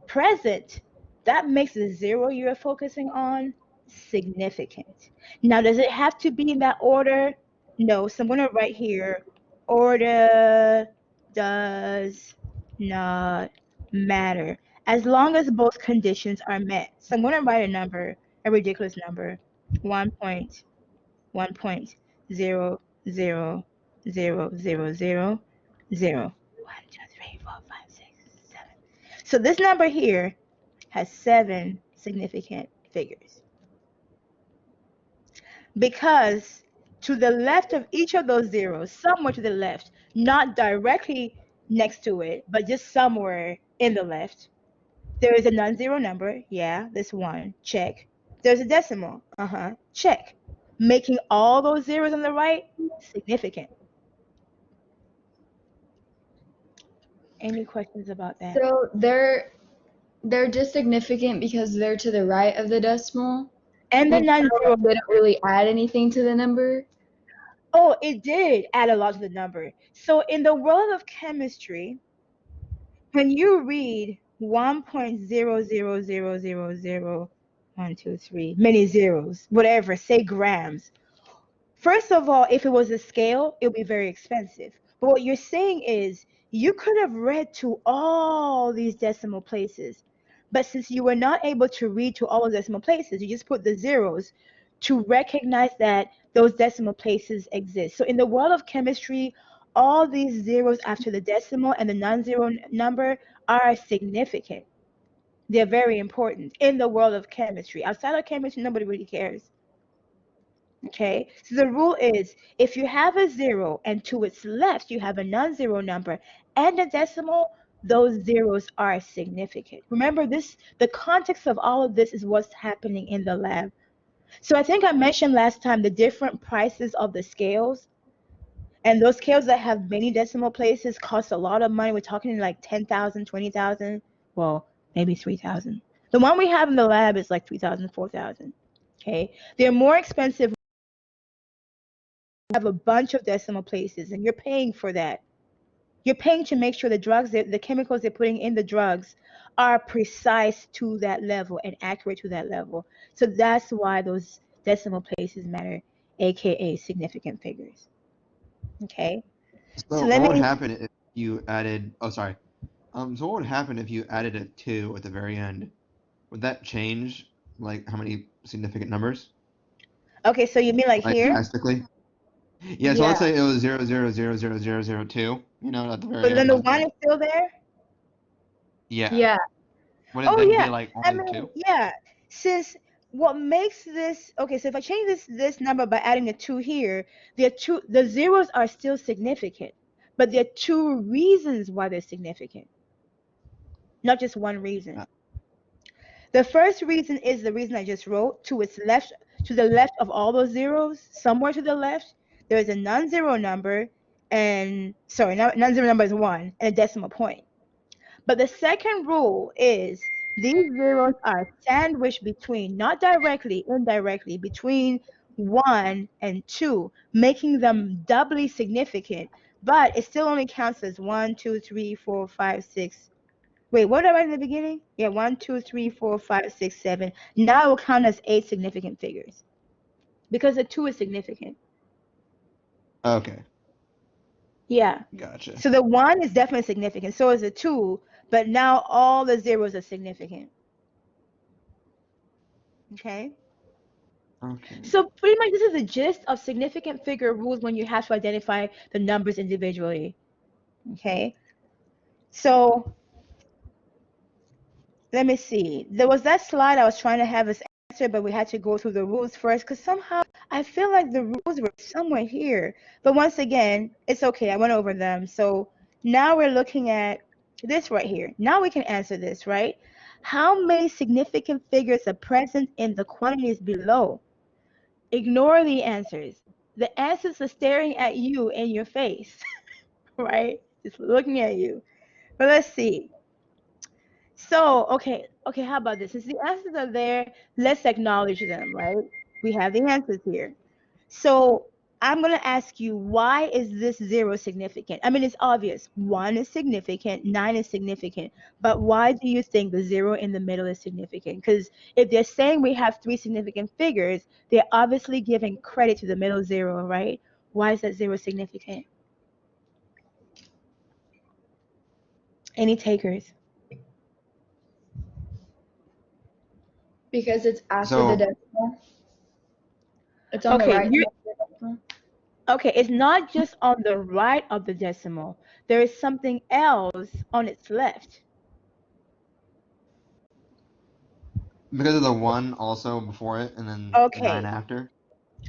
present, that makes the zero you're focusing on significant. Now, does it have to be in that order? No. So I'm going to write here, order does not matter as long as both conditions are met. So I'm going to write a number, a ridiculous number, 1.0000000. 1, 2, 3, 4, 5, 6, 7. So this number here has 7 significant figures. Because to the left of each of those zeros, somewhere to the left, not directly next to it, but just somewhere in the left. There is a non-zero number. Yeah, this one. Check. There's a decimal. Check. Making all those zeros on the right significant. Any questions about that? So they're just significant because they're to the right of the decimal. And the non-zero. They don't really add anything to the number. Oh, it did add a lot to the number. So in the world of chemistry, when you read 1.000000123, many zeros, whatever, say grams. First of all, if it was a scale, it would be very expensive. But what you're saying is you could have read to all these decimal places. But since you were not able to read to all the decimal places, you just put the zeros to recognize that those decimal places exist. So in the world of chemistry, all these zeros after the decimal and the non-zero number are significant. They're very important in the world of chemistry. Outside of chemistry, nobody really cares. Okay, so the rule is if you have a zero and to its left you have a non-zero number and a decimal, those zeros are significant. Remember this, the context of all of this is what's happening in the lab. So I think I mentioned last time the different prices of the scales, and those scales that have many decimal places cost a lot of money. We're talking like 10,000, 20,000, well, maybe 3,000. The one we have in the lab is like 3,000, 4,000. Okay, they're more expensive. Have a bunch of decimal places, and you're paying for that. You're paying to make sure the drugs, the chemicals they're putting in the drugs are precise to that level and accurate to that level. So that's why those decimal places matter, aka significant figures. Okay. So what would happen if you added? Oh, sorry. So what would happen if you added a 2 at the very end? Would that change like how many significant numbers? Okay, so you mean like here? Drastically? Yeah. So let's say it was 0.0000002. You know, at the very But end. then the one is still there. Yeah. Yeah. Would it then be like only 2? Yeah. Since what makes this okay, so if I change this number by adding a 2 here, the zeros are still significant, but there are two reasons why they're significant, not just one reason. The first reason is the reason I just wrote. To the left of all those zeros, somewhere to the left, there is a non-zero number, and sorry, non-zero number is 1 and a decimal point. But the second rule is these zeros are sandwiched between, not directly, indirectly, between 1 and 2, making them doubly significant. But it still only counts as 1, 2, 3, 4, 5, 6. Wait, what did I write in the beginning? Yeah, 1, 2, 3, 4, 5, 6, 7. Now it will count as 8 significant figures because the 2 is significant. Okay. Yeah. Gotcha. So the 1 is definitely significant. So is the 2, but now all the zeros are significant. Okay. Okay. So pretty much this is the gist of significant figure rules when you have to identify the numbers individually. Okay. So let me see. There was that slide I was trying to have us answer, but we had to go through the rules first because somehow I feel like the rules were somewhere here. But once again, it's okay. I went over them. So now we're looking at this right here. Now we can answer this, right? How many significant figures are present in the quantities below? Ignore the answers. The answers are staring at you in your face, right? Just looking at you. But let's see. So, okay, how about this? Since the answers are there, let's acknowledge them, right? We have the answers here. So I'm going to ask you, why is this 0 significant? I mean, it's obvious. 1 is significant, 9 is significant. But why do you think the 0 in the middle is significant? Because if they're saying we have 3 significant figures, they're obviously giving credit to the middle 0, right? Why is that 0 significant? Any takers? Because it's after the decimal. It's on the right of the decimal. Okay, it's not just on the right of the decimal. There is something else on its left. Because of the 1 also before it, and then 9 after?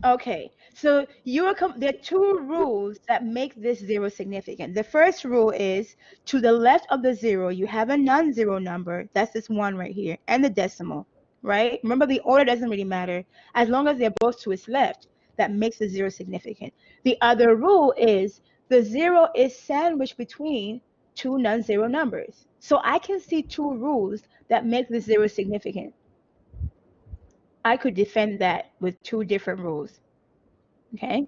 Okay, so there are two rules that make this zero significant. The first rule is to the left of the zero, you have a non-zero number. That's this one right here, and the decimal, right? Remember, the order doesn't really matter as long as they're both to its left. That makes the zero significant. The other rule is the zero is sandwiched between two non-zero numbers. So I can see two rules that make the zero significant. I could defend that with two different rules. Okay,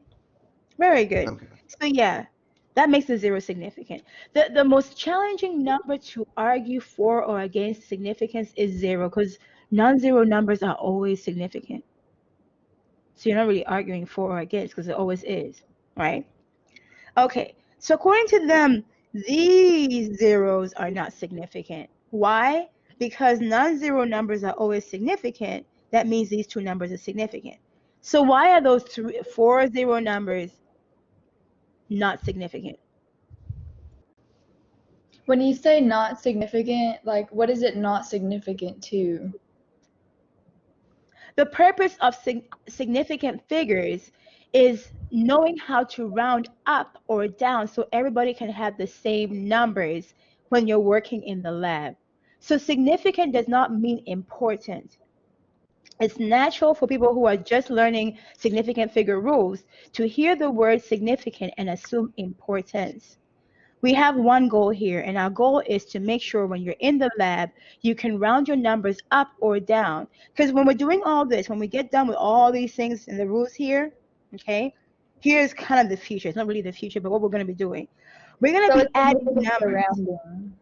very good. Okay. So yeah, that makes the zero significant. The most challenging number to argue for or against significance is zero, because non-zero numbers are always significant. So you're not really arguing for or against because it always is, right? Okay, so according to them, these zeros are not significant. Why? Because non-zero numbers are always significant. That means these two numbers are significant. So why are those four zero numbers not significant? When you say not significant, like what is it not significant to? The purpose of significant figures is knowing how to round up or down so everybody can have the same numbers when you're working in the lab. So significant does not mean important. It's natural for people who are just learning significant figure rules to hear the word significant and assume importance. We have one goal here, and our goal is to make sure when you're in the lab, you can round your numbers up or down. Because when we're doing all this, when we get done with all these things and the rules here, okay, here's kind of the future. It's not really the future, but what we're going to be doing. We're going to So be it's adding significant to numbers. rounding.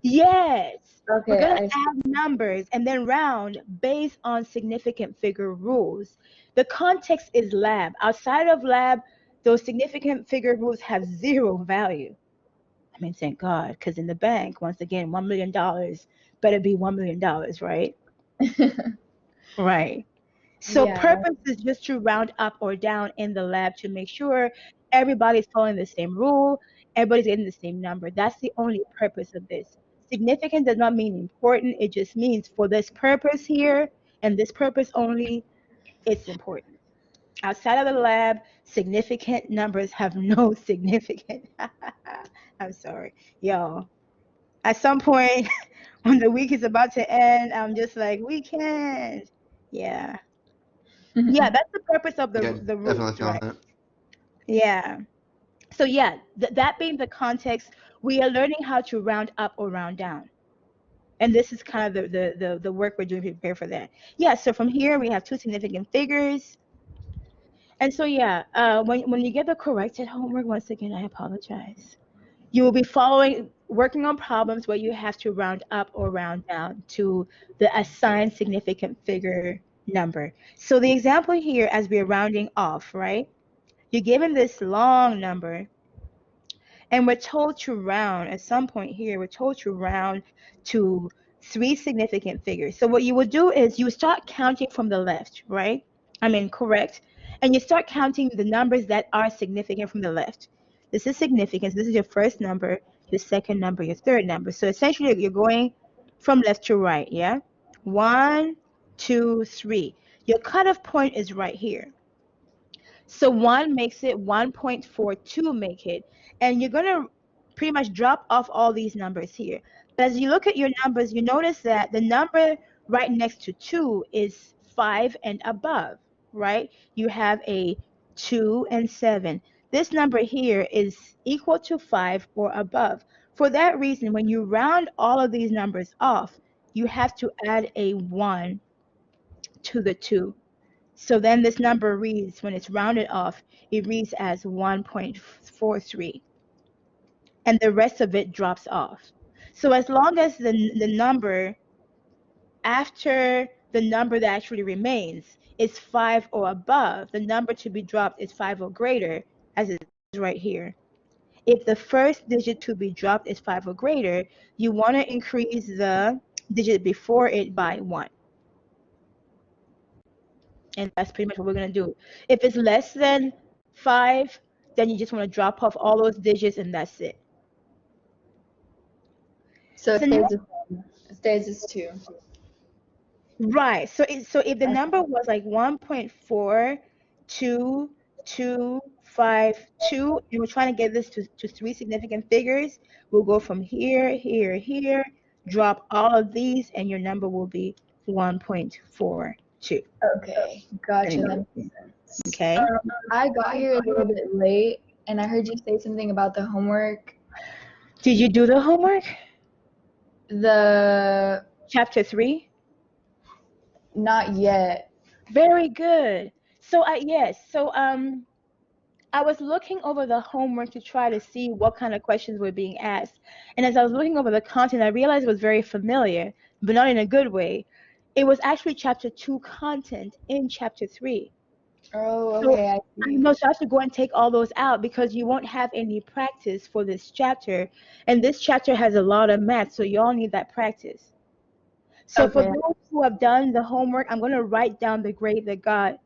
Yes. We're Okay, going I to add numbers and then round based on significant figure rules. The context is lab. Outside of lab, those significant figure rules have zero value. I mean, thank God, because in the bank, once again, $1 million better be $1 million, right? Right. So yeah. purpose is just to round up or down in the lab to make sure everybody's following the same rule, everybody's getting the same number. That's the only purpose of this. Significant does not mean important. It just means for this purpose here and this purpose only, it's important. Outside of the lab, significant numbers have no significance. I'm sorry, y'all. At some point, when the week is about to end, I'm just like, weekend. Yeah. Yeah, that's the purpose of Yeah, the definitely rules, feeling right? that. Yeah. So yeah, that being the context, we are learning how to round up or round down. And this is kind of the work we're doing to prepare for that. Yeah, so from here we have two significant figures. And so yeah, when you get the corrected homework, once again, I apologize. You will be working on problems where you have to round up or round down to the assigned significant figure number. So the example here, as we're rounding off, right? You're given this long number, and we're told to round, at some point here, we're told to round to three significant figures. So what you would do is you start counting from the left, right? I mean, correct. And you start counting the numbers that are significant from the left. This is significance. This is your first number, your second number, your third number. So essentially, you're going from left to right, yeah? 1, 2, 3. Your cutoff point is right here. So 1 makes it 1.42 make it. And you're going to pretty much drop off all these numbers here. But as you look at your numbers, you notice that the number right next to 2 is 5 and above, right? You have a 2 and 7. This number here is equal to 5 or above. For that reason, when you round all of these numbers off, you have to add a 1 to the 2. So then this number reads, when it's rounded off, it reads as 1.43, and the rest of it drops off. So as long as the number after the number that actually remains is 5 or above, the number to be dropped is 5 or greater, as it is right here. If the first digit to be dropped is 5 or greater, you want to increase the digit before it by 1. And that's pretty much what we're going to do. If it's less than 5, then you just want to drop off all those digits and that's it. So So now, it stays as 2. right. So if the number was like 1.42, 2, 2, 5, 2, and we're trying to get this to 3 significant figures. We'll go from here, here, here, drop all of these, and your number will be 1.42. Okay, gotcha. That makes sense. Okay. I got here a little bit late, and I heard you say something about the homework. Did you do the homework? The Chapter 3? Not yet. Very good. So I was looking over the homework to try to see what kind of questions were being asked. And as I was looking over the content, I realized it was very familiar, but not in a good way. It was actually chapter 2 content in chapter 3. Oh, So okay, I I see. know, so I have to go and take all those out because you won't have any practice for this chapter. And this chapter has a lot of math, so you all need that practice. So for Okay. those who have done the homework, I'm going to write down the grade that got.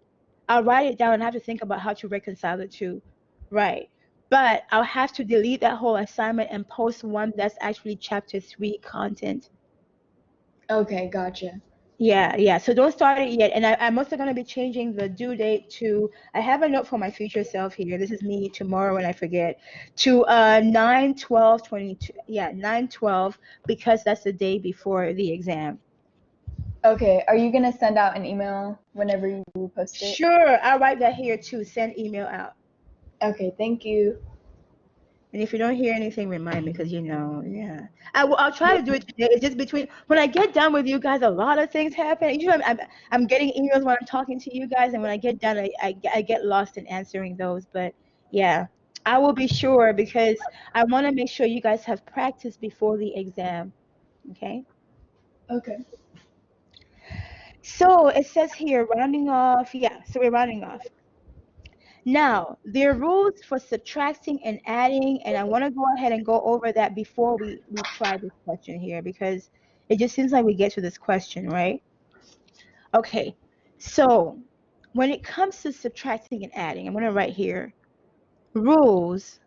I'll write it down and have to think about how to reconcile the two. Right. But I'll have to delete that whole assignment and post one that's actually chapter 3 content. Okay, gotcha. Yeah. So don't start it yet. And I'm also going to be changing the due date to, I have a note for my future self here. This is me tomorrow when I forget. To 9/12/22. Yeah, 9/12, because that's the day before the exam. Okay, are you gonna send out an email whenever you post it? Sure, I'll write that here too. Send email out. Okay, thank you. And if you don't hear anything, remind me because yeah. I'll try to do it today. It's just between when I get done with you guys, a lot of things happen. Usually I'm getting emails when I'm talking to you guys, and when I get done, I get lost in answering those. But yeah, I will be sure because I want to make sure you guys have practice before the exam. Okay. Okay. So it says here, rounding off. Yeah, so we're rounding off. Now, there are rules for subtracting and adding, and I want to go ahead and go over that before we try this question here because it just seems like we get to this question, right? Okay, so when it comes to subtracting and adding, I'm going to write here rules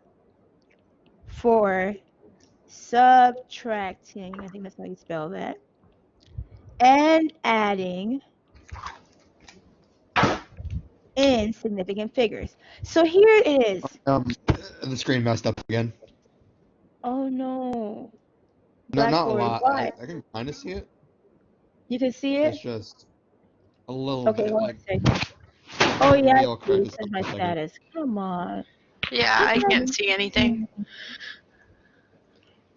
for subtracting, I think that's how you spell that, and adding in significant figures. So here it is. The screen messed up again. Oh no. No, not a Blackboard, lot. why? I can kind of see it. You can see it? It's just a little Okay, bit hold on like. a second. Oh yeah, Maybe I I'll see. crack It this says up my in a second. status. Come on. Yeah, I can't see anything.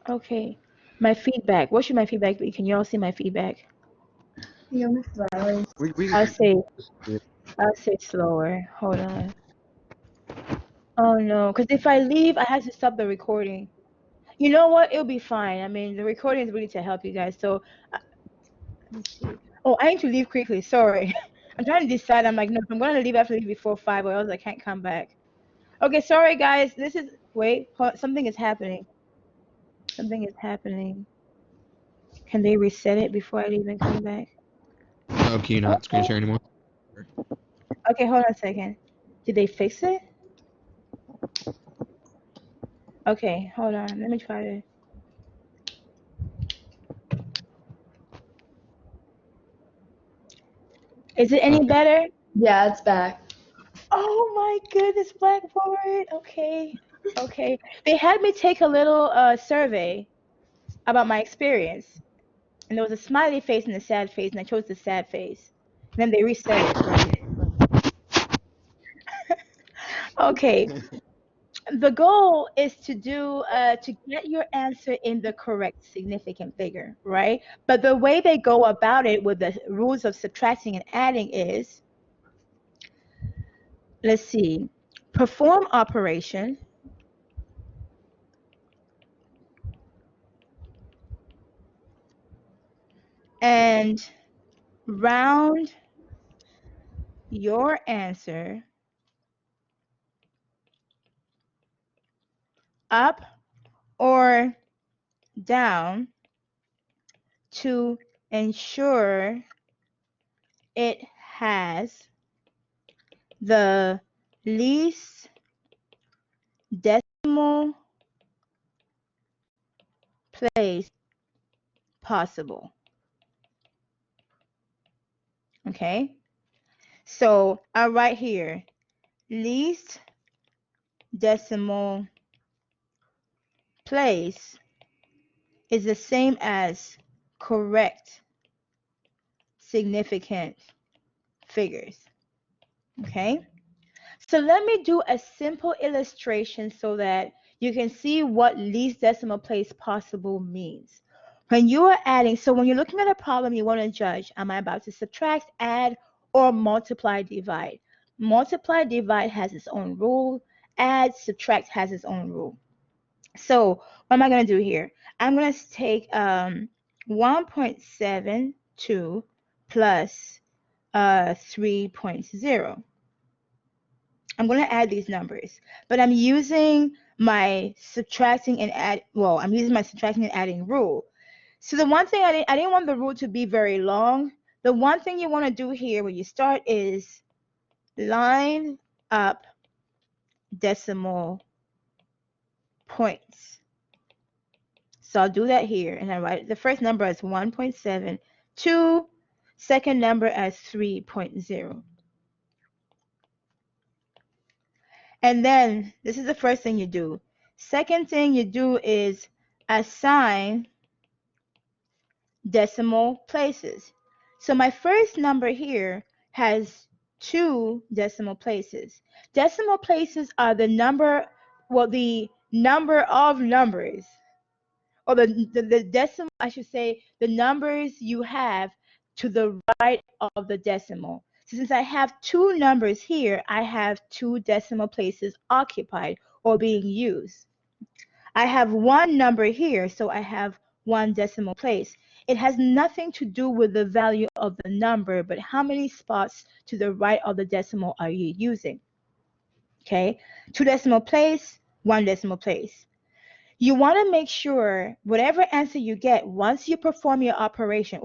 Okay. My feedback. What should my feedback be? Can you all see my feedback? Yeah, Miss Riley. I'll say slower. Hold on. Oh no, because if I leave, I have to stop the recording. You know what? It'll be fine. I mean, the recording is really to help you guys. So, let me see. Oh, I need to leave quickly. Sorry. I'm trying to decide. I'm like, no, I'm going to leave. I have to leave before 5 or else I can't come back. Okay, sorry guys. Wait, something is happening. Something is happening. Can they reset it before I leave and come back? Oh, can you not screen share anymore? Okay, hold on a second. Did they fix it? Okay, hold on. Let me try to. Is it any better? Yeah, it's back. Oh my goodness, Blackboard. Okay. They had me take a little survey about my experience. And there was a smiley face and a sad face, and I chose the sad face. And then they reset it. Okay. The goal is to get your answer in the correct significant figure, right? But the way they go about it with the rules of subtracting and adding is, let's see, perform operation, and round your answer up or down to ensure it has the least decimal place possible. Okay, so I'll write here least decimal place is the same as correct significant figures. Okay? So let me do a simple illustration so that you can see what least decimal place possible means. When you are adding, so when you're looking at a problem, you want to judge, am I about to subtract, add, or multiply, divide? Multiply, divide has its own rule. Add, subtract has its own rule. So what am I going to do here? I'm going to take 1.72 plus 3.0. I'm going to add these numbers, but I'm using my subtracting and I'm using my subtracting and adding rule. So the one thing I didn't want the rule to be very long. The one thing you want to do here when you start is line up decimal points. So I'll do that here, and I write the first number as 1.72, second number as 3.0. And then this is the first thing you do. Second thing you do is assign decimal places. So my first number here has 2 decimal places. Decimal places are the number of numbers, or the decimal, I should say, the numbers you have to the right of the decimal. So since I have 2 numbers here, I have 2 decimal places occupied or being used. I have 1 number here, so I have 1 decimal place. It has nothing to do with the value of the number, but how many spots to the right of the decimal are you using? Okay, 2 decimal place, 1 decimal place. You want to make sure whatever answer you get, once you perform your operation,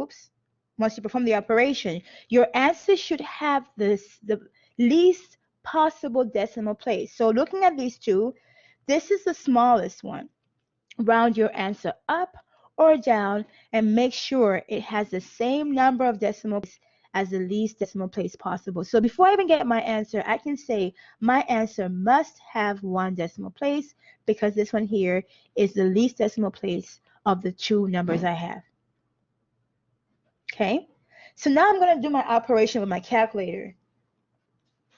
your answer should have the least possible decimal place. So looking at these two, this is the smallest one. Round your answer up or down and make sure it has the same number of decimal places as the least decimal place possible. So before I even get my answer, I can say my answer must have 1 decimal place because this one here is the least decimal place of the 2 numbers I have. Okay, so now I'm going to do my operation with my calculator.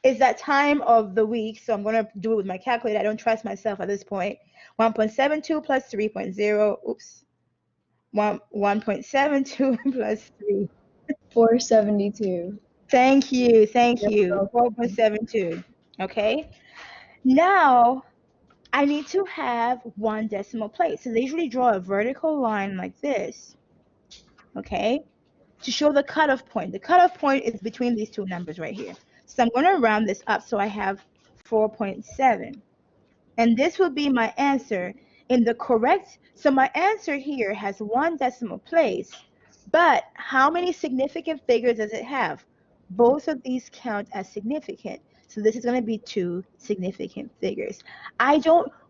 It's that time of the week, so I'm going to do it with my calculator. I don't trust myself at this point. 1.72 plus 3.0, oops. 1.72 plus 3. 472. Thank you, You're 4.72. Okay, now I need to have 1 decimal place. So they usually draw a vertical line like this, okay, to show the cutoff point. The cutoff point is between these 2 numbers right here. So I'm going to round this up so I have 4.7. And this will be my answer in the correct. So my answer here has 1 decimal place, but how many significant figures does it have? Both of these count as significant. So this is going to be 2 significant figures.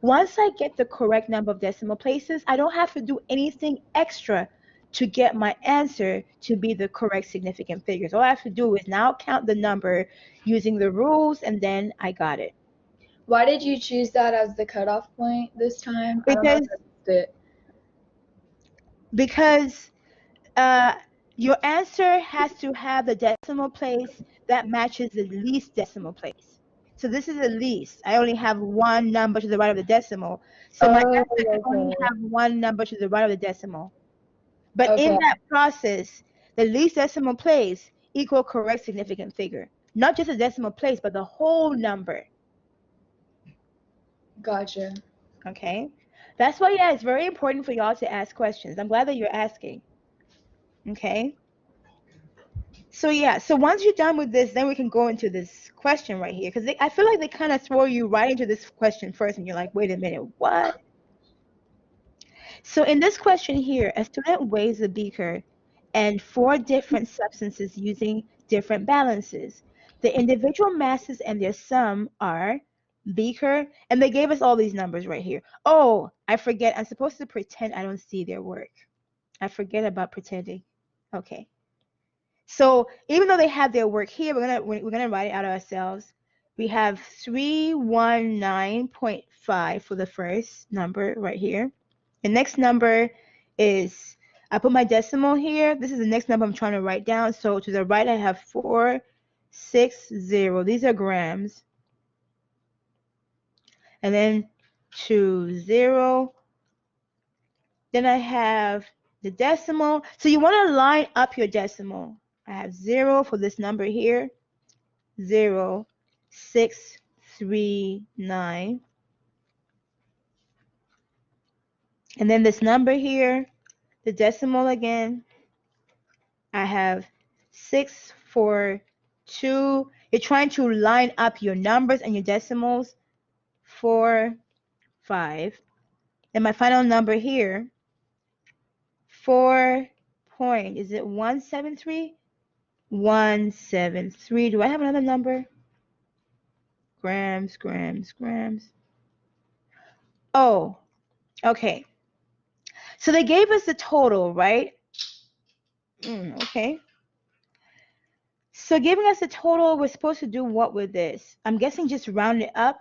Once I get the correct number of decimal places, I don't have to do anything extra to get my answer to be the correct significant figures. All I have to do is now count the number using the rules, and then I got it. Why did you choose that as the cutoff point this time? I don't know if I missed it. Because your answer has to have the decimal place that matches the least decimal place. So this is the least. I only have 1 number to the right of the decimal. So my answer can only have 1 number to the right of the decimal. But in that process, the least decimal place equal correct significant figure. Not just a decimal place, but the whole number. Gotcha. Okay? That's why, yeah, it's very important for y'all to ask questions. I'm glad that you're asking. Okay? So yeah, so once you're done with this, then we can go into this question right here. Because I feel like they kind of throw you right into this question first, and you're like, wait a minute, what? So in this question here, a student weighs a beaker and 4 different substances using different balances. The individual masses and their sum are beaker, and they gave us all these numbers right here. Oh, I forget, I'm supposed to pretend I don't see their work. I forget about pretending. Okay. So even though they have their work here, we're gonna write it out ourselves. we have 319.5 for the first number right here. The next number is, I put my decimal here. This is the next number I'm trying to write down. So to the right, I have 460. These are grams. And then 20. Then I have the decimal. So you want to line up your decimal. I have 0 for this number here. 0639. And then this number here, the decimal again, I have 642. You're trying to line up your numbers and your decimals. 4, 5. And my final number here, 4 point, is it 173? 173. Do I have another number? Grams. Oh, okay. So they gave us the total, right? Okay. So giving us the total, we're supposed to do what with this? I'm guessing just round it up.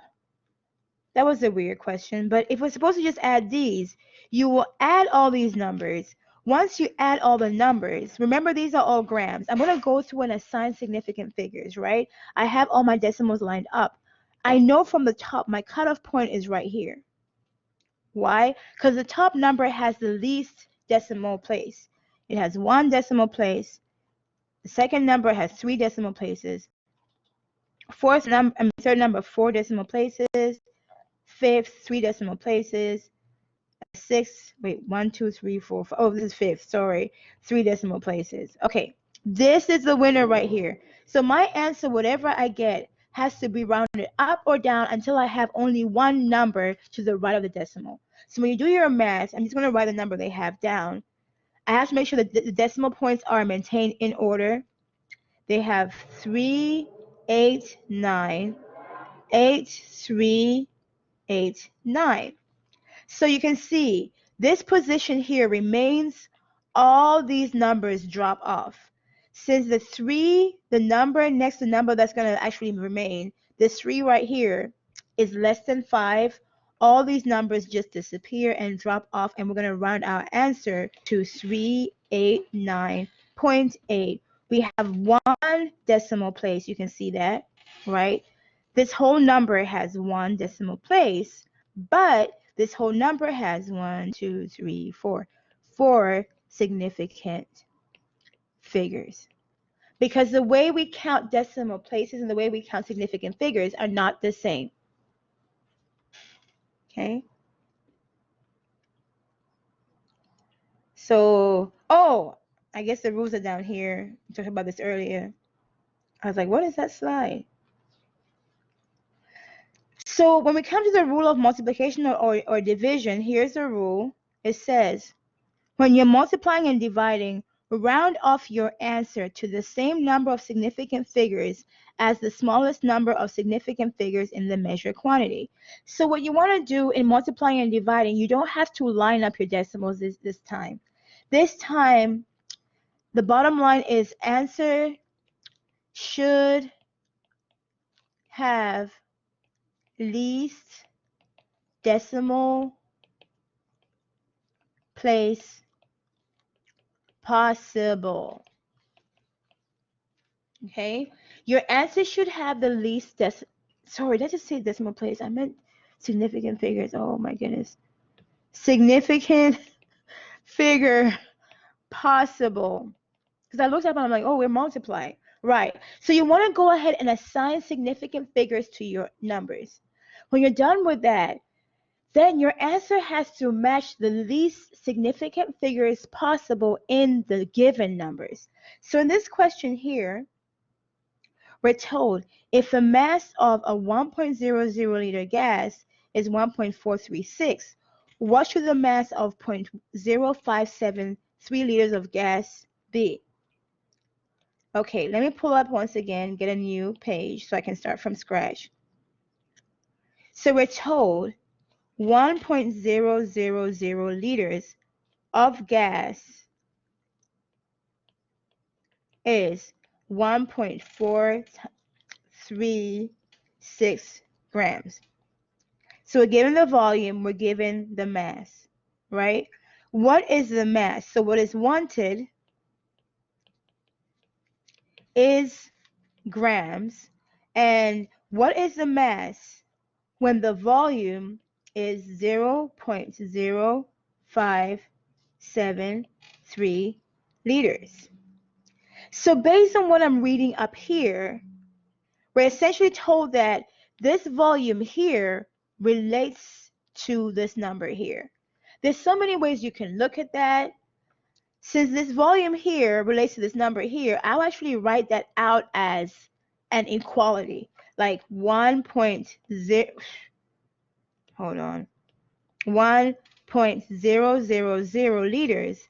That was a weird question, but if we're supposed to just add these, you will add all these numbers. Once you add all the numbers, remember these are all grams. I'm going to go through and assign significant figures, right? I have all my decimals lined up. I know from the top, my cutoff point is right here. Why? Because the top number has the least decimal place. It has 1 decimal place. The second number has 3 decimal places. Third number, 4 decimal places. Fifth, 3 decimal places. Sixth, wait, 1, 2, 3, 4, 5. Oh, this is fifth, sorry. 3 decimal places. Okay, this is the winner right here. So my answer, whatever I get, has to be rounded up or down until I have only one number to the right of the decimal. So when you do your math, I'm just going to write the number they have down. I have to make sure that the decimal points are maintained in order. They have 3, 8, 9, 8, 3, 8, 9. So you can see this position here remains. All these numbers drop off. Since the 3, the number next to the number that's going to actually remain, this 3 right here is less than 5, all these numbers just disappear and drop off, and we're going to round our answer to 389.8. We have 1 decimal place. You can see that, right? This whole number has 1 decimal place, but this whole number has 1, 2, 3, 4, 4 significant figures. Because the way we count decimal places and the way we count significant figures are not the same. Okay? So, oh, I guess the rules are down here. I talked about this earlier. I was like, what is that slide? So when we come to the rule of multiplication or division, here's the rule. It says, when you're multiplying and dividing, round off your answer to the same number of significant figures as the smallest number of significant figures in the measured quantity. So what you want to do in multiplying and dividing, you don't have to line up your decimals this time. This time, the bottom line is answer should have least decimal place possible. Okay, your answer should have the least sorry, did I just say decimal place? I meant significant figures. Oh my goodness. Significant figure possible. Because I looked up and I'm like, oh, we're multiplying. Right. So you want to go ahead and assign significant figures to your numbers. When you're done with that, then your answer has to match the least significant figures possible in the given numbers. So in this question here, we're told if the mass of a 1.00 liter gas is 1.436, what should the mass of 0.0573 liters of gas be? Okay, let me pull up once again, get a new page so I can start from scratch. So we're told 1.000 liters of gas is 1.436 6 grams. So we're given the volume, we're given the mass, right? What is the mass? So what is wanted is grams. And what is the mass when the volume is 0.0573 liters? So based on what I'm reading up here, we're essentially told that this volume here relates to this number here. There's so many ways you can look at that. Since this volume here relates to this number here, I'll actually write that out as an equality, like 1.0, hold on, 1.000 liters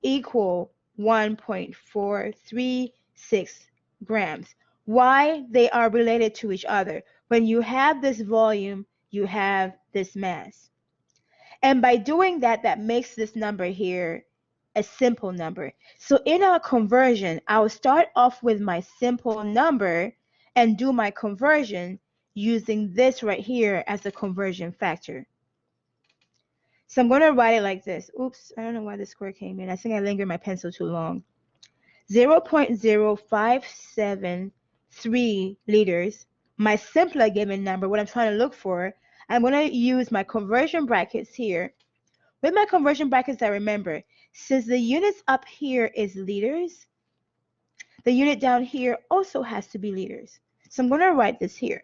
equal 1.436 grams. Why? They are related to each other. When you have this volume, you have this mass. And by doing that, that makes this number here a simple number. So in our conversion, I'll start off with my simple number and do my conversion using this right here as a conversion factor. So I'm going to write it like this. Oops, I don't know why the square came in. I think I lingered my pencil too long. 0.0573 liters, my simpler given number, what I'm trying to look for. I'm going to use my conversion brackets here. With my conversion brackets, I remember, since the units up here is liters, the unit down here also has to be liters. So I'm going to write this here,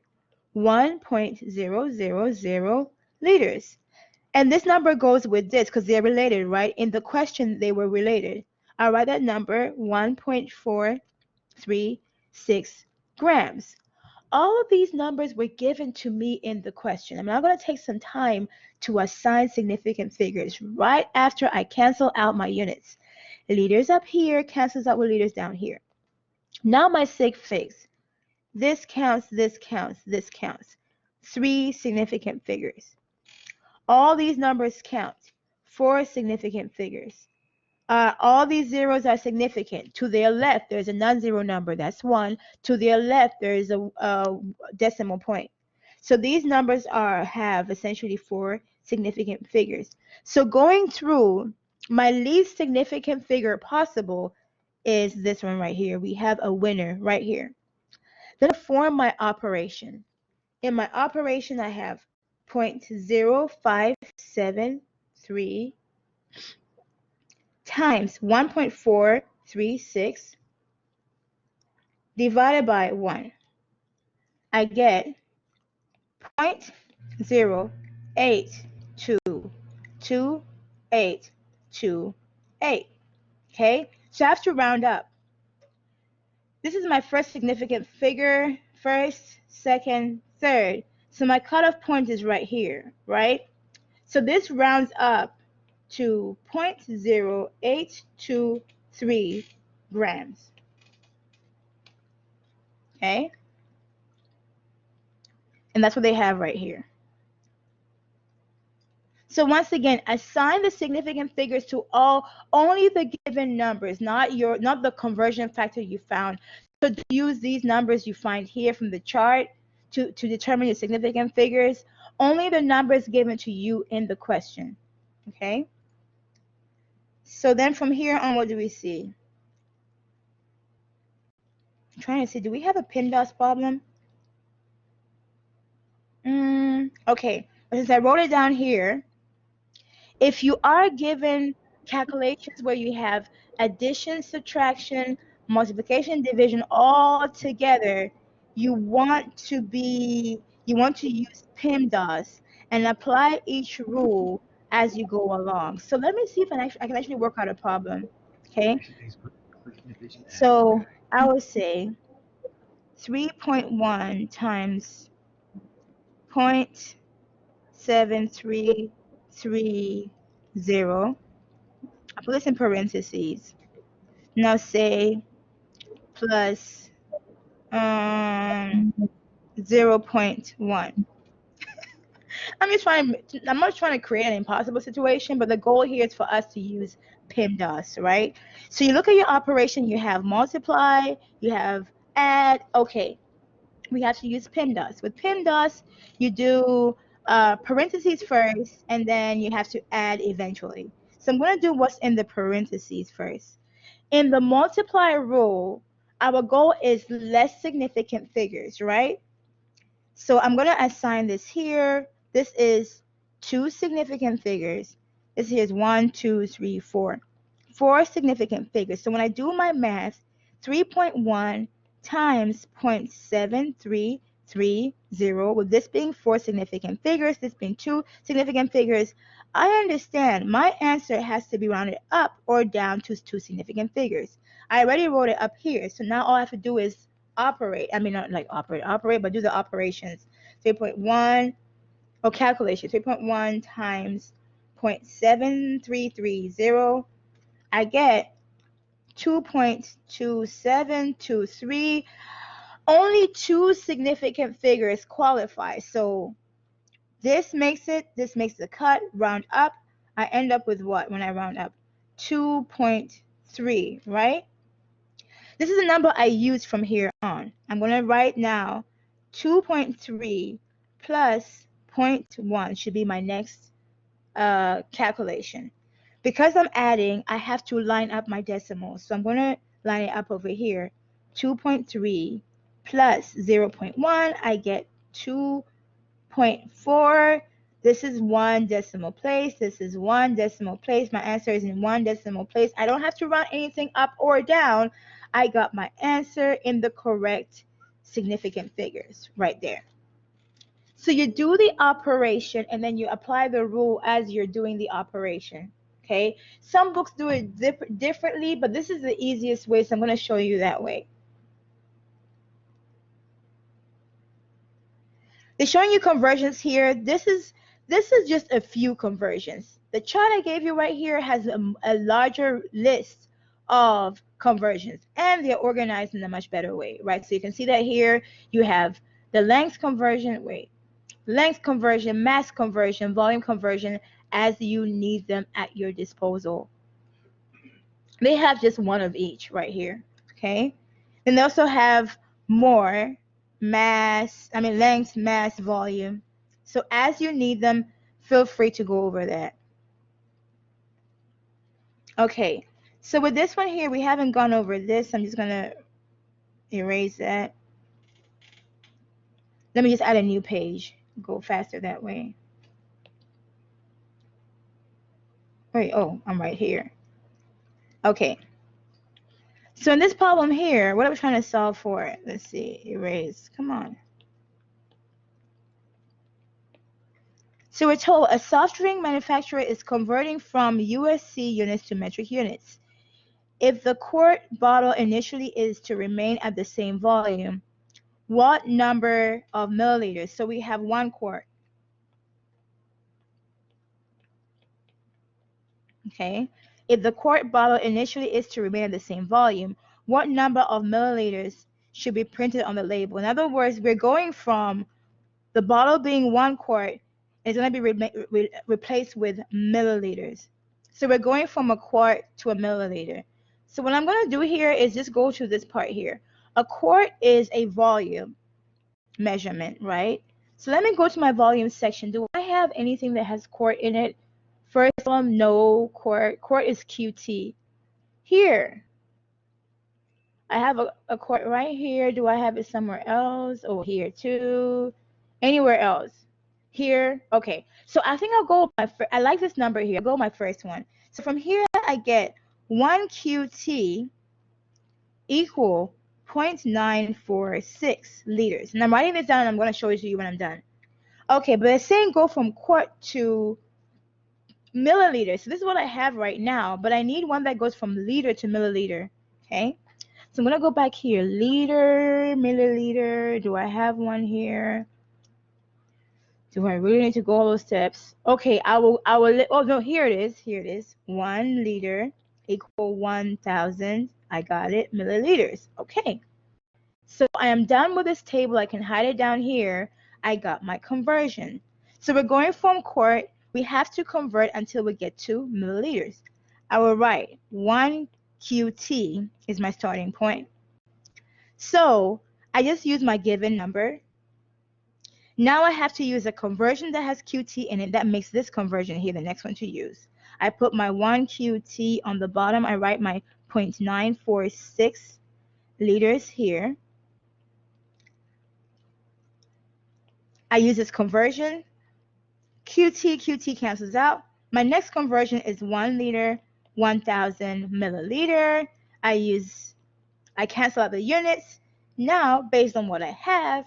1.000 liters. And this number goes with this because they're related, right? In the question, they were related. I'll write that number, 1.436 grams. All of these numbers were given to me in the question. I'm now going to take some time to assign significant figures right after I cancel out my units. Liters up here cancels out with liters down here. Now my sig figs. This counts, this counts, this counts. 3 significant figures. All these numbers count. 4 significant figures. All these zeros are significant. To their left, there's a non-zero number. That's 1. To their left, there is a decimal point. So these numbers have essentially 4 significant figures. So going through, my least significant figure possible is this one right here. We have a winner right here. Then I form my operation. In my operation, I have 0.0573 times 1.436 divided by 1. I get 0.082228. Okay, so I have to round up. This is my first significant figure, first, second, third. So my cutoff point is right here, right? So this rounds up to 0.0823 grams. Okay? And that's what they have right here. So once again, assign the significant figures to only the given numbers, not the conversion factor you found. So use these numbers you find here from the chart to determine your significant figures. Only the numbers given to you in the question. Okay? So then from here on, what do we see? I'm trying to see, do we have a PIMDOS problem? Okay, but since I wrote it down here, if you are given calculations where you have addition, subtraction, multiplication, division all together, you want to use PIMDOS and apply each rule as you go along. So let me see if I can actually work out a problem. Okay. So I would say 3.1 times 0.7330. I put this in parentheses. Now say plus 0.1. I'm not trying to create an impossible situation, but the goal here is for us to use PIMDOS, right? So you look at your operation, you have multiply, you have add. Okay, we have to use PEMDAS. With PEMDAS, you do parentheses first, and then you have to add eventually. So I'm going to do what's in the parentheses first. In the multiply rule, our goal is less significant figures, right? So I'm going to assign this here. This is two significant figures. This here is 1, 2, 3, 4. Four significant figures. So when I do my math, 3.1 times 0.7330, with this being four significant figures, this being two significant figures, I understand my answer has to be rounded up or down to two significant figures. I already wrote it up here, so now all I have to do is operate. I mean, not like operate, but do the operations. 3.1, or calculation, 3.1 times 0.7330, I get 2.2723. Only two significant figures qualify. So this makes the cut, round up. I end up with what when I round up? 2.3, right? This is a number I use from here on. I'm going to write now 2.3 plus 0.1 should be my next calculation. Because I'm adding, I have to line up my decimals. So I'm going to line it up over here. 2.3 plus 0.1, I get 2.4. This is one decimal place. This is one decimal place. My answer is in one decimal place. I don't have to round anything up or down. I got my answer in the correct significant figures right there. So you do the operation and then you apply the rule as you're doing the operation. Okay. Some books do it differently, but this is the easiest way, so I'm going to show you that way. They're showing you conversions here. This is just a few conversions. The chart I gave you right here has a larger list of conversions, and they're organized in a much better way, right? So you can see that here you have the length conversion, length conversion, mass conversion, volume conversion, as you need them at your disposal. They have just one of each right here, okay? And they also have more length, mass, volume. So as you need them, feel free to go over that. Okay, so with this one here, we haven't gone over this. I'm just gonna erase that. Let me just add a new page. Go faster that way. Wait, oh, I'm right here. Okay. So in this problem here, what are we trying to solve for? Let's see, erase, come on. So we're told a soft drink manufacturer is converting from USC units to metric units. If the quart bottle initially is to remain at the same volume, what number of milliliters? So we have 1 quart. Okay. If the quart bottle initially is to remain at the same volume, what number of milliliters should be printed on the label? In other words, we're going from the bottle being 1 quart, is going to be replaced with milliliters. So we're going from a quart to a milliliter. So what I'm going to do here is just go to this part here. A quart is a volume measurement, right? So let me go to my volume section. Do I have anything that has quart in it? First one, no quart. Quart is QT. Here, I have a quart right here. Do I have it somewhere else? Oh, here too. Anywhere else? Here. Okay. So I think I'll go I like this number here. I'll go my first one. So from here, I get 1 QT equal 0.946 liters. And I'm writing this down, and I'm going to show it to you when I'm done. Okay, but it's saying go from quart to milliliters. So this is what I have right now, but I need one that goes from liter to milliliter. Okay, so I'm going to go back here. Liter, milliliter. Do I have one here? Do I really need to go all those steps? Okay, I will, oh no, here it is. Here it is. 1 liter equal 1,000. I got it, milliliters. Okay. So I am done with this table. I can hide it down here. I got my conversion. So we're going from quart. We have to convert until we get to milliliters. I will write 1 QT is my starting point. So I just use my given number. Now I have to use a conversion that has QT in it. That makes this conversion here the next one to use. I put my 1 QT on the bottom. I write my 0.946 liters here. I use this conversion. QT cancels out. My next conversion is 1 liter, 1000 milliliter. I cancel out the units. Now, based on what I have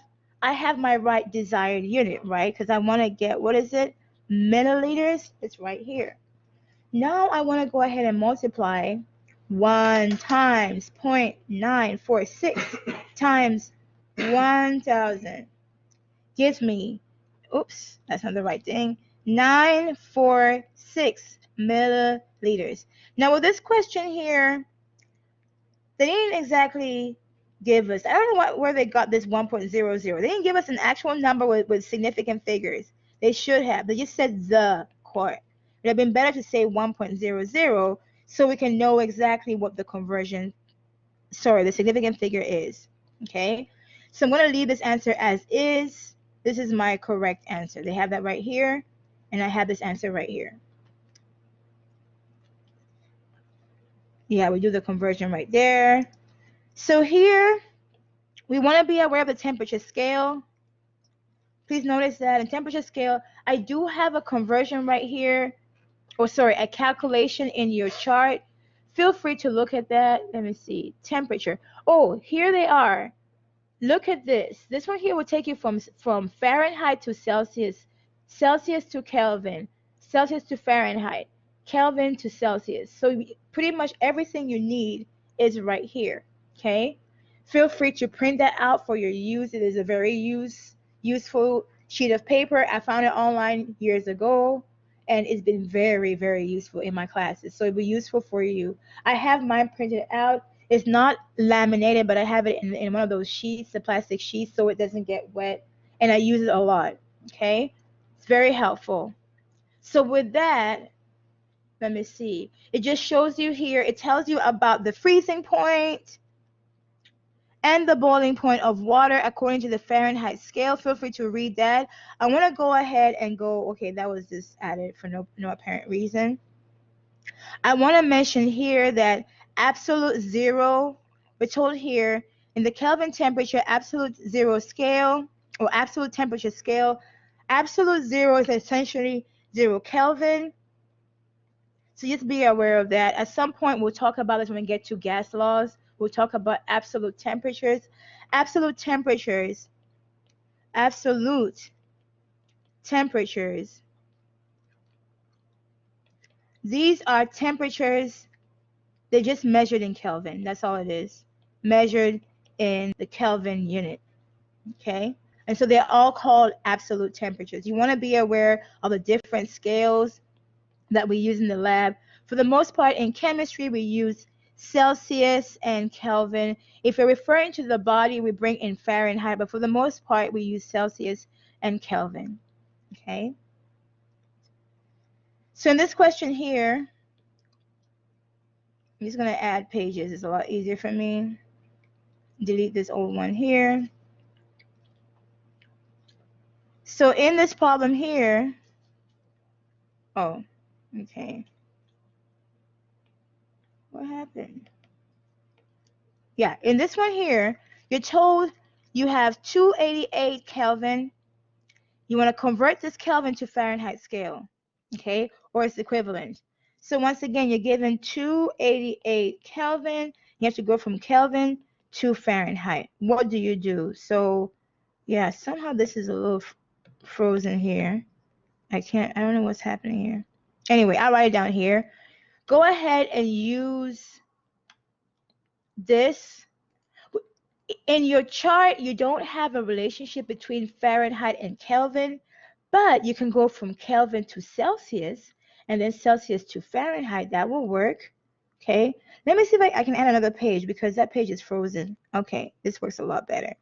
my right desired unit, right? Because I want to get, what is it? Milliliters. It's right here. Now I want to go ahead and multiply 1 times 0.946 times 1000 gives me, oops, that's not the right thing, 946 milliliters. Now with this question here, they didn't exactly give us, I don't know where they got this 1.00. They didn't give us an actual number with significant figures. They should have. They just said the quart. It would have been better to say 1.00 so we can know exactly what the the significant figure is. Okay, so I'm going to leave this answer as is. This is my correct answer. They have that right here, and I have this answer right here. Yeah, we do the conversion right there. So here, we want to be aware of the temperature scale. Please notice that in temperature scale, I do have a conversion right here, or sorry, a calculation in your chart. Feel free to look at that. Let me see, temperature. Oh, here they are. Look at this. This one here will take you from Fahrenheit to Celsius, Celsius to Kelvin, Celsius to Fahrenheit, Kelvin to Celsius. So pretty much everything you need is right here. Okay. Feel free to print that out for your use. It is a very useful sheet of paper. I found it online years ago, and it's been very, very useful in my classes. So it'll be useful for you. I have mine printed out. It's not laminated, but I have it in one of those sheets, the plastic sheets, so it doesn't get wet, and I use it a lot. Okay, it's very helpful. So with that, let me see. It just shows you here. It tells you about the freezing point and the boiling point of water according to the Fahrenheit scale. Feel free to read that. I want to go ahead and go, okay, that was just added for no apparent reason. I want to mention here that absolute zero, we're told here in the Kelvin temperature absolute zero scale or absolute temperature scale, absolute zero is essentially 0 Kelvin. So just be aware of that. At some point, we'll talk about this when we get to gas laws. We'll talk about absolute temperatures. Absolute temperatures. Absolute temperatures. These are temperatures, they're just measured in Kelvin. That's all it is. Measured in the Kelvin unit. Okay? And so they're all called absolute temperatures. You want to be aware of the different scales that we use in the lab. For the most part, in chemistry, we use Celsius and Kelvin. If we're referring to the body, we bring in Fahrenheit, but for the most part, we use Celsius and Kelvin. Okay? So in this question here, I'm just going to add pages. It's a lot easier for me. Delete this old one here. So in this problem here, oh, okay. What happened? Yeah, in this one here, you're told you have 288 Kelvin. You want to convert this Kelvin to Fahrenheit scale, okay, or its equivalent. So once again, you're given 288 Kelvin. You have to go from Kelvin to Fahrenheit. What do you do? So yeah, somehow this is a little frozen here. I don't know what's happening here. Anyway, I'll write it down here. Go ahead and use this. In your chart, you don't have a relationship between Fahrenheit and Kelvin, but you can go from Kelvin to Celsius and then Celsius to Fahrenheit. That will work. Okay, let me see if I can add another page because that page is frozen. Okay, this works a lot better.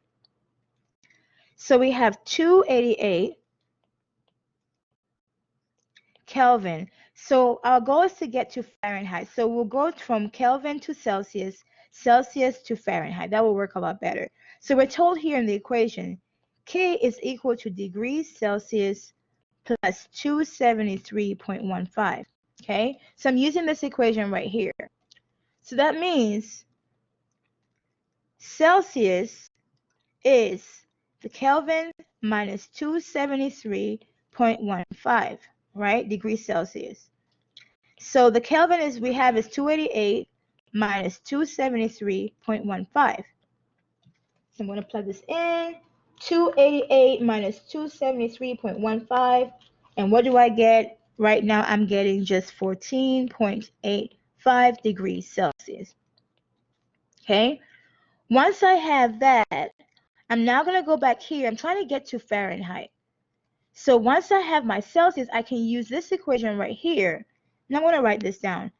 So we have 288 Kelvin. So our goal is to get to Fahrenheit. So we'll go from Kelvin to Celsius, Celsius to Fahrenheit. That will work a lot better. So we're told here in the equation, K is equal to degrees Celsius plus 273.15. Okay, so I'm using this equation right here. So that means Celsius is the Kelvin minus 273.15, right? Degrees Celsius. So the Kelvin we have is 288 minus 273.15. So I'm going to plug this in. 288 minus 273.15. And what do I get? Right now I'm getting just 14.85 degrees Celsius. Okay. Once I have that, I'm now going to go back here. I'm trying to get to Fahrenheit. So once I have my Celsius, I can use this equation right here. And I'm going to write this down.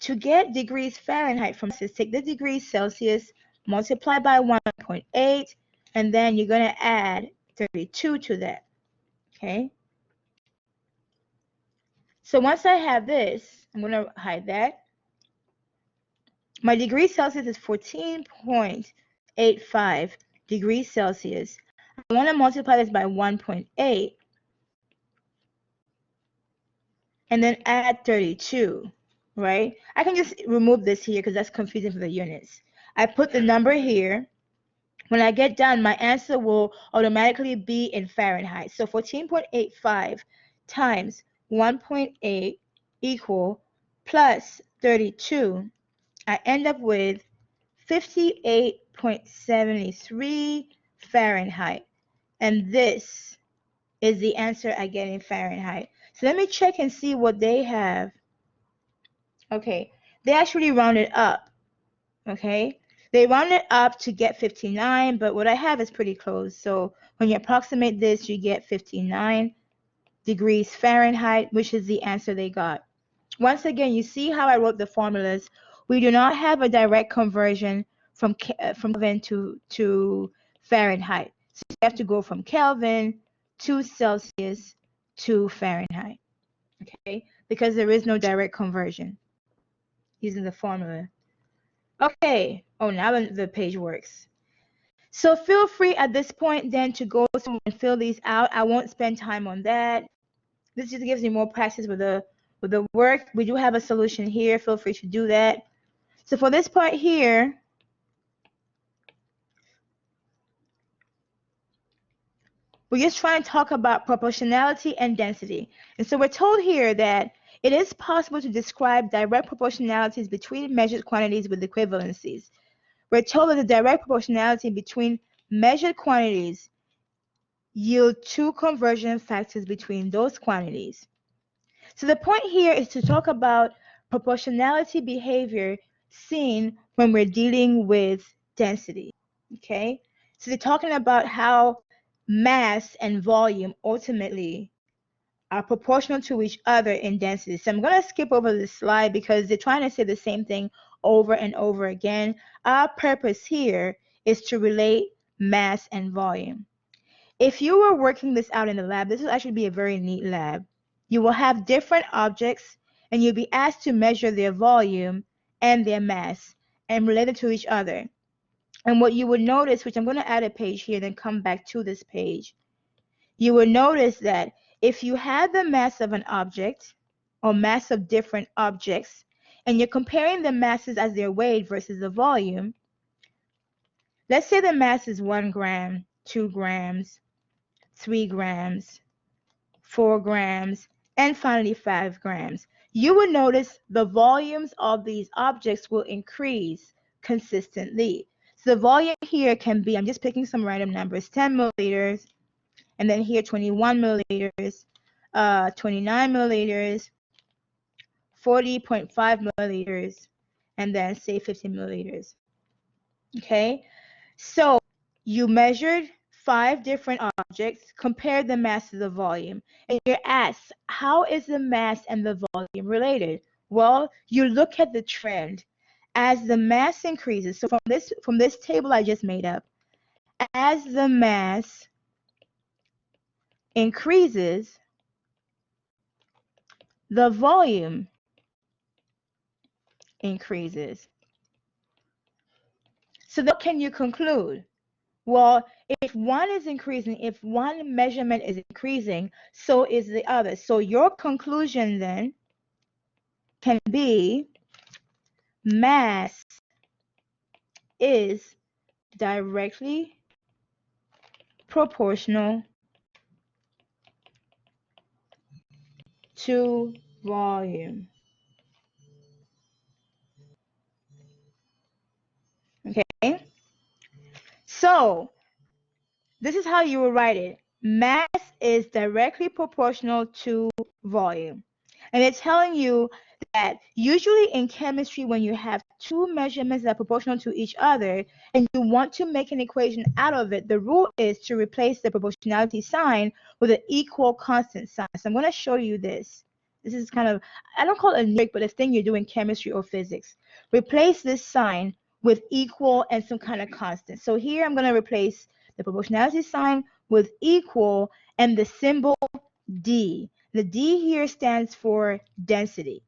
To get degrees Fahrenheit from Celsius, take the degrees Celsius, multiply by 1.8, and then you're going to add 32 to that. Okay. So once I have this, I'm going to hide that. My degrees Celsius is 14.85 degrees Celsius. I want to multiply this by 1.8 and then add 32, right? I can just remove this here because that's confusing for the units. I put the number here. When I get done, my answer will automatically be in Fahrenheit. So 14.85 times 1.8 equal plus 32. I end up with 58.73 Fahrenheit. And this is the answer I get in Fahrenheit. So let me check and see what they have. Okay, they actually rounded up. Okay, they rounded up to get 59, but what I have is pretty close. So when you approximate this, you get 59 degrees Fahrenheit, which is the answer they got. Once again, you see how I wrote the formulas. We do not have a direct conversion from Kelvin to Fahrenheit. So you have to go from Kelvin to Celsius to Fahrenheit, okay? Because there is no direct conversion using the formula. Okay, oh, now the page works. So feel free at this point then to go and fill these out. I won't spend time on that. This just gives you more practice with the work. We do have a solution here. Feel free to do that. So for this part here, we're just trying to talk about proportionality and density. And so we're told here that it is possible to describe direct proportionalities between measured quantities with equivalencies. We're told that the direct proportionality between measured quantities yield two conversion factors between those quantities. So the point here is to talk about proportionality behavior seen when we're dealing with density. Okay, so they're talking about how mass and volume ultimately are proportional to each other in density. So I'm going to skip over this slide because they're trying to say the same thing over and over again. Our purpose here is to relate mass and volume. If you were working this out in the lab, this will actually be a very neat lab. You will have different objects and you'll be asked to measure their volume and their mass and relate it to each other. And what you would notice, which I'm going to add a page here, then come back to this page, you will notice that if you have the mass of an object or mass of different objects, and you're comparing the masses as their weight versus the volume, let's say the mass is 1 gram, 2 grams, 3 grams, 4 grams, and finally 5 grams. You will notice the volumes of these objects will increase consistently. So the volume here can be, I'm just picking some random numbers, 10 milliliters, and then here 21 milliliters, 29 milliliters, 40.5 milliliters, and then say 50 milliliters. Okay, so you measured 5 different objects, compared the mass to the volume, and you're asked, how is the mass and the volume related? Well, you look at the trend. As the mass increases, so from this table I just made up, as the mass increases, the volume increases. So what can you conclude? Well, if one is increasing, if one measurement is increasing, so is the other. So your conclusion then can be mass is directly proportional to volume. Okay? So this is how you will write it. Mass is directly proportional to volume. And it's telling you that usually in chemistry, when you have two measurements that are proportional to each other and you want to make an equation out of it, the rule is to replace the proportionality sign with an equal constant sign. So I'm going to show you this. This is kind of, I don't call it a trick, but a thing you do in chemistry or physics. Replace this sign with equal and some kind of constant. So here I'm going to replace the proportionality sign with equal and the symbol D. The D here stands for density.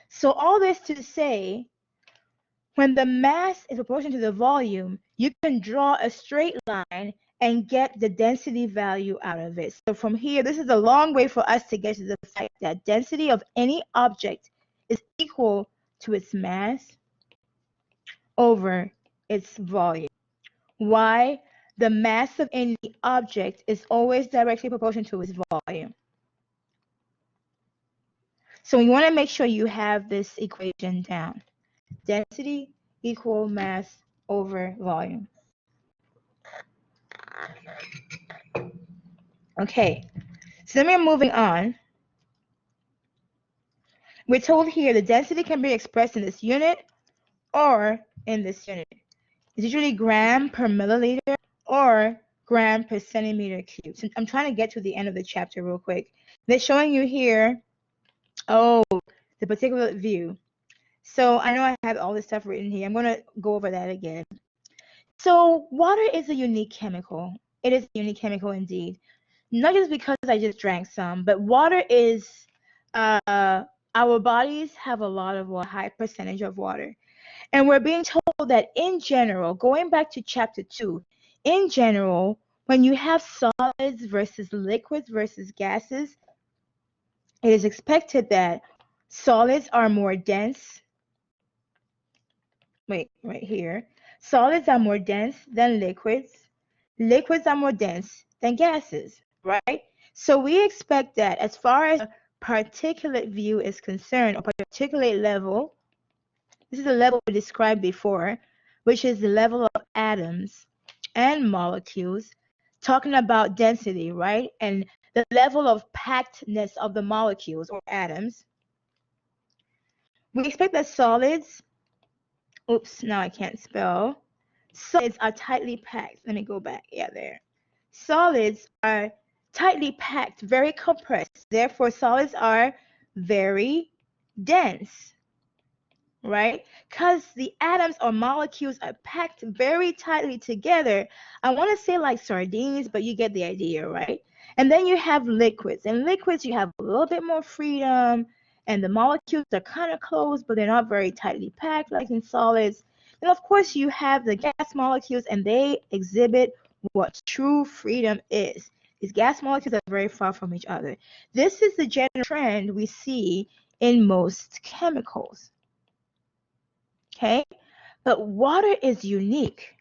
So all this to say, when the mass is proportional to the volume, you can draw a straight line and get the density value out of it. So from here, this is a long way for us to get to the fact that density of any object is equal to its mass over its volume. Why? The mass of any object is always directly proportional to its volume. So you want to make sure you have this equation down. Density equal mass over volume. Okay, so then we're moving on. We're told here the density can be expressed in this unit or in this unit. It's usually gram per milliliter or gram per centimeter cubed. So I'm trying to get to the end of the chapter real quick. They're showing you here, the particular view. So I know I have all this stuff written here. I'm going to go over that again. So water is a unique chemical. It is a unique chemical indeed. Not just because I just drank some, but water is, our bodies have a lot of water, high percentage of water. And we're being told that in general, going back to chapter 2, in general, when you have solids versus liquids versus gases, it is expected that solids are more dense. Wait, right here. Solids are more dense than liquids. Liquids are more dense than gases, right? So we expect that as far as particulate view is concerned, or particulate level, this is the level we described before, which is the level of atoms and molecules, talking about density, right? And the level of packedness of the molecules or atoms. We expect that solids, now I can't spell. Solids are tightly packed. Let me go back. Yeah, there. Solids are tightly packed, very compressed. Therefore, solids are very dense, right? Because the atoms or molecules are packed very tightly together. I want to say like sardines, but you get the idea, right? And then you have liquids. In liquids, you have a little bit more freedom, and the molecules are kind of close, but they're not very tightly packed like in solids. And of course, you have the gas molecules, and they exhibit what true freedom is. These gas molecules are very far from each other. This is the general trend we see in most chemicals. Okay, but water is unique.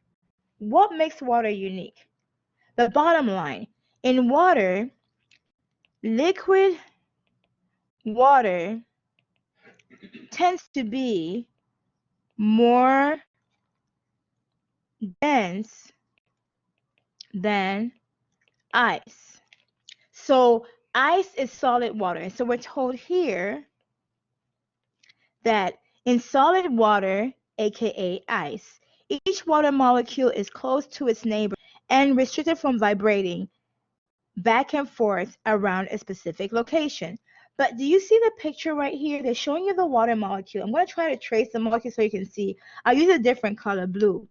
What makes water unique? The bottom line, in water, liquid water tends to be more dense than ice. So ice is solid water. And so we're told here that in solid water, aka ice, each water molecule is close to its neighbor and restricted from vibrating back and forth around a specific location. But do you see the picture right here? They're showing you the water molecule. I'm going to try to trace the molecule so you can see. I'll use a different color, blue.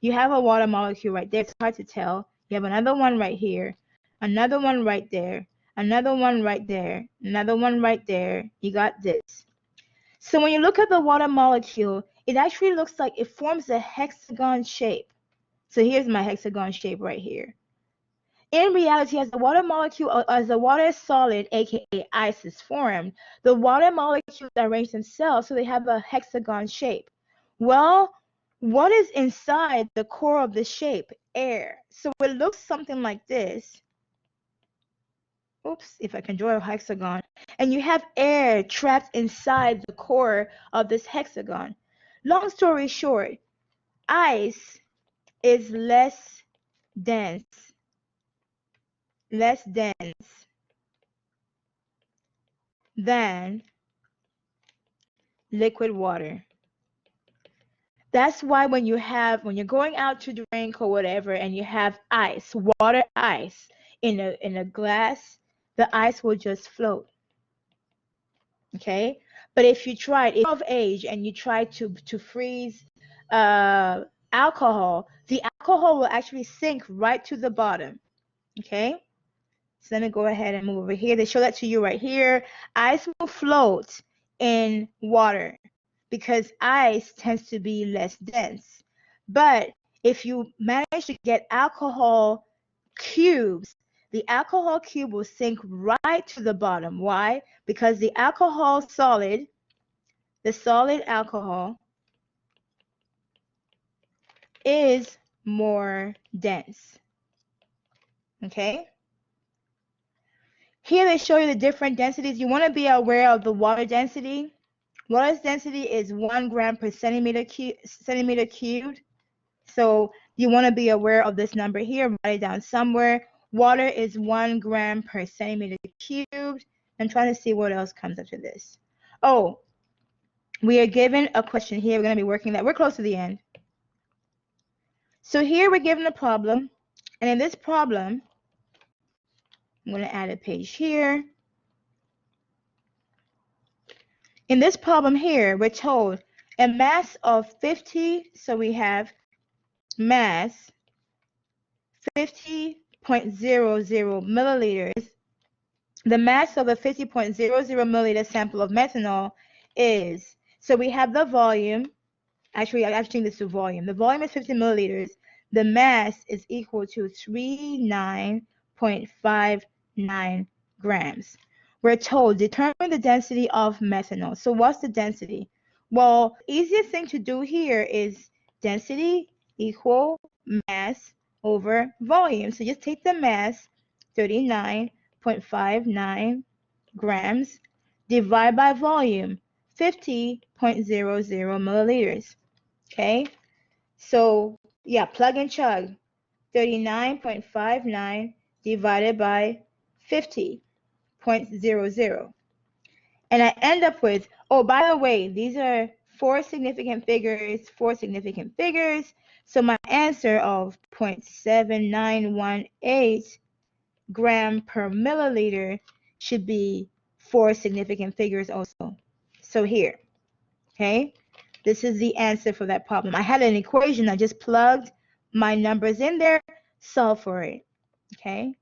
You have a water molecule right there. It's hard to tell. You have another one right here, another one right there, another one right there, another one right there. You got this. So when you look at the water molecule, it actually looks like it forms a hexagon shape. So here's my hexagon shape right here. In reality, as the water molecule, as the water solid, aka ice, is formed, the water molecules arrange themselves so they have a hexagon shape. Well, what is inside the core of the shape? Air. So it looks something like this. Oops, if I can draw a hexagon. And you have air trapped inside the core of this hexagon. Long story short, ice is less dense than liquid water. That's why when you're going out to drink or whatever and you have ice, water ice in a glass, the ice will just float. Okay? But if you're of age and you try to freeze alcohol, the alcohol will actually sink right to the bottom. Okay? So let me go ahead and move over here. They show that to you right here. Ice will float in water because ice tends to be less dense. But if you manage to get alcohol cubes, the alcohol cube will sink right to the bottom. Why? Because the alcohol solid, the solid alcohol, is more dense. Okay? Here they show you the different densities. You want to be aware of the water density. Water's density is 1 gram per centimeter cubed. So you want to be aware of this number here. Write it down somewhere. Water is 1 gram per centimeter cubed. I'm trying to see what else comes after this. Oh, we are given a question here. We're going to be working that. We're close to the end. So here we're given a problem. And in this problem, I'm going to add a page here. In this problem here, we're told a mass of 50, so we have mass 50.00 milliliters. The mass of a 50.00 milliliter sample of methanol is, so we have the volume, actually I've changed this to volume. The volume is 50 milliliters. The mass is equal to 39.59 grams. We're told determine the density of methanol. So what's the density? Well, the easiest thing to do here is density equal mass over volume. So just take the mass, 39.59 grams, divide by volume, 50.00 milliliters. Okay, so yeah, plug and chug. 39.59 divided by 50.00. And I end up with, oh, by the way, these are four significant figures. So my answer of 0.7918 gram per milliliter should be four significant figures also. So here, okay, this is the answer for that problem. I had an equation. I just plugged my numbers in there, solve for it. Okay,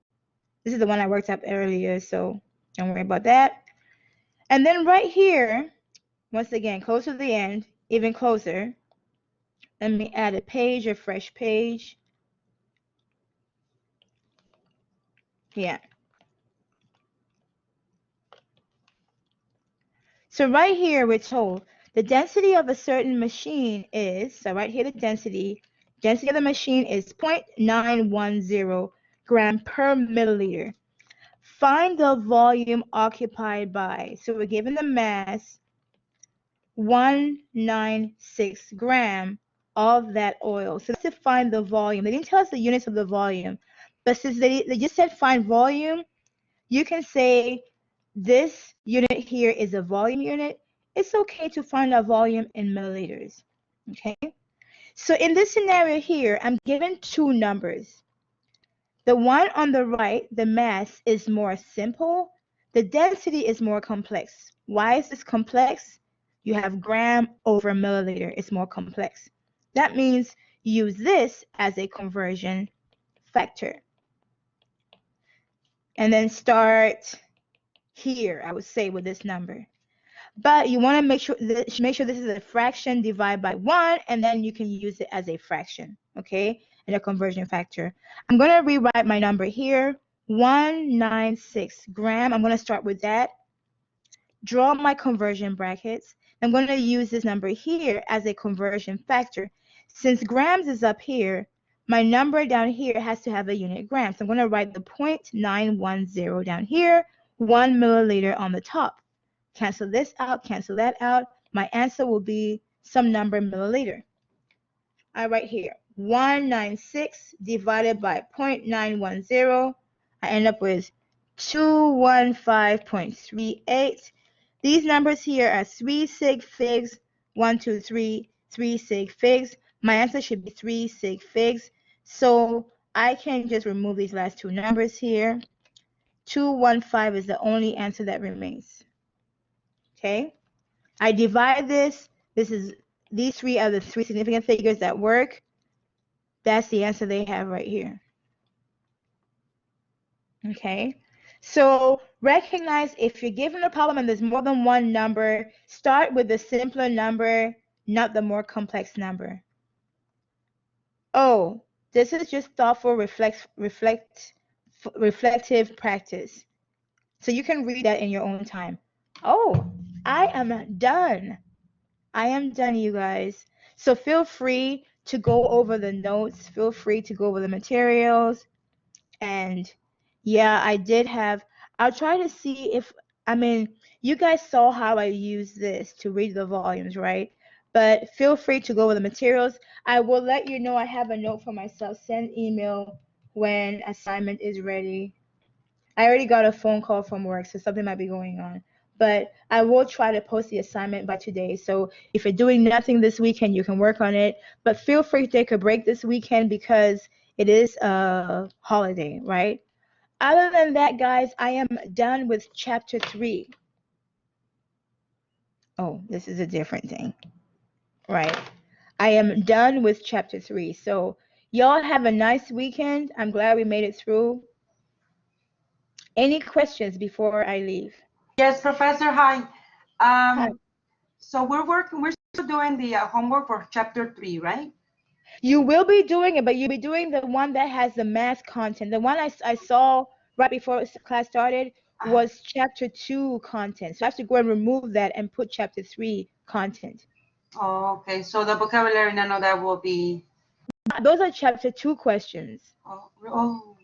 this is the one I worked up earlier, so don't worry about that. And then right here, once again, close to the end, even closer. Let me add a page, a fresh page. Yeah. So right here, we're told the density of a certain machine is, so right here, the density of the machine is 0.910 gram per milliliter. Find the volume occupied by, so we're given the mass, 196 gram of that oil. So let's find the volume. They didn't tell us the units of the volume, but since they just said find volume, you can say this unit here is a volume unit. It's okay to find a volume in milliliters. Okay, so in this scenario here, I'm given two numbers. The one on the right, the mass, is more simple. The density is more complex. Why is this complex? You have gram over milliliter. It's more complex. That means use this as a conversion factor. And then start here, I would say, with this number. But you want to make sure this is a fraction divided by 1, and then you can use it as a fraction, okay, and a conversion factor. I'm going to rewrite my number here, 196 gram. I'm going to start with that. Draw my conversion brackets. I'm going to use this number here as a conversion factor. Since grams is up here, my number down here has to have a unit gram. So I'm going to write the 0.910 down here, 1 milliliter on the top. Cancel this out, cancel that out. My answer will be some number milliliter. I write here 196 divided by 0.910. I end up with 215.38. These numbers here are 3 sig figs, 1, 2, 3, 3 sig figs. My answer should be 3 sig figs. So I can just remove these last two numbers here. 215 is the only answer that remains. Okay, I divide this. These three are the three significant figures that work. That's the answer they have right here. Okay, so recognize if you're given a problem and there's more than one number, start with the simpler number, not the more complex number. Oh, this is just thoughtful reflective practice. So you can read that in your own time. Oh, I am done. I am done, you guys. So feel free to go over the notes. Feel free to go over the materials. And yeah, I'll try to see if, you guys saw how I use this to read the volumes, right? But feel free to go over the materials. I will let you know I have a note for myself. Send email when assignment is ready. I already got a phone call from work, so something might be going on. But I will try to post the assignment by today. So if you're doing nothing this weekend, you can work on it. But feel free to take a break this weekend because it is a holiday, right? Other than that, guys, I am done with chapter 3. Oh, this is a different thing, right? I am done with chapter 3. So y'all have a nice weekend. I'm glad we made it through. Any questions before I leave? Yes, Professor. Hi. Hi. So we're still doing the homework for chapter 3, right? You will be doing it, but you'll be doing the one that has the math content. The one I saw right before class started was chapter 2 content. So I have to go and remove that and put chapter 3 content. Oh, okay. So the vocabulary, none of that will be. Those are chapter 2 questions. Oh.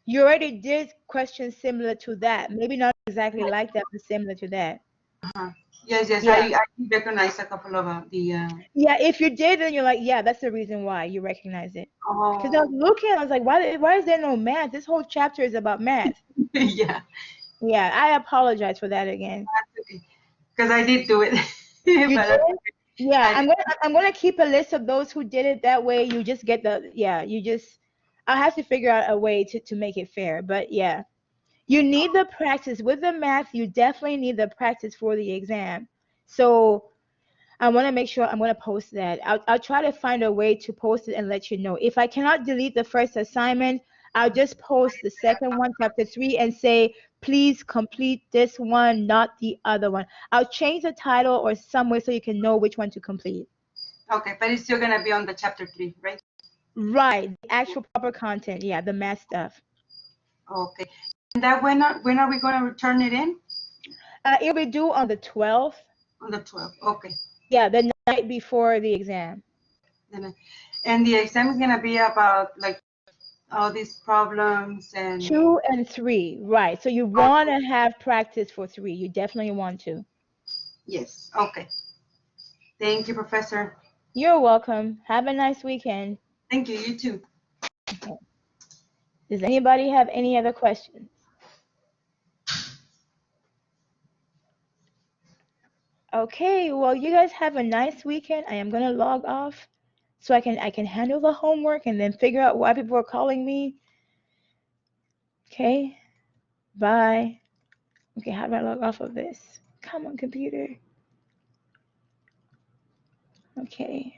You already did questions similar to that. Maybe not exactly like that, but similar to that. Yes. Yeah. I recognize a couple of the. Yeah, if you did, then you're like, yeah, that's the reason why you recognize it. Because I was looking, I was like, why is there no math? This whole chapter is about math. Yeah. Yeah, I apologize for that again. Because I did do it. You did? Yeah, I'm gonna keep a list of those who did it. That way you just get I'll have to figure out a way to make it fair. But yeah, you need the practice with the math. You definitely need the practice for the exam. So I want to make sure I'm going to post that. I'll try to find a way to post it and let you know. If I cannot delete the first assignment, I'll just post the second one, chapter 3, and say, please complete this one, not the other one. I'll change the title or some way so you can know which one to complete. Okay, but it's still going to be on the chapter 3, right? Right, the actual proper content, yeah, the math stuff. Okay. And that when are we going to return it in? It'll be due on the 12th. On the 12th, okay. Yeah, the night before the exam. And the exam is going to be about like all these problems and 2 and 3, right? So you want to have practice for 3. You definitely want to. Yes. Okay. Thank you, Professor. You're welcome. Have a nice weekend. Thank you. You too. Okay. Does anybody have any other questions? Okay, well, you guys have a nice weekend. I am gonna log off so I can handle the homework and then figure out why people are calling me. Okay, bye. Okay, how do I log off of this? Come on, computer. Okay.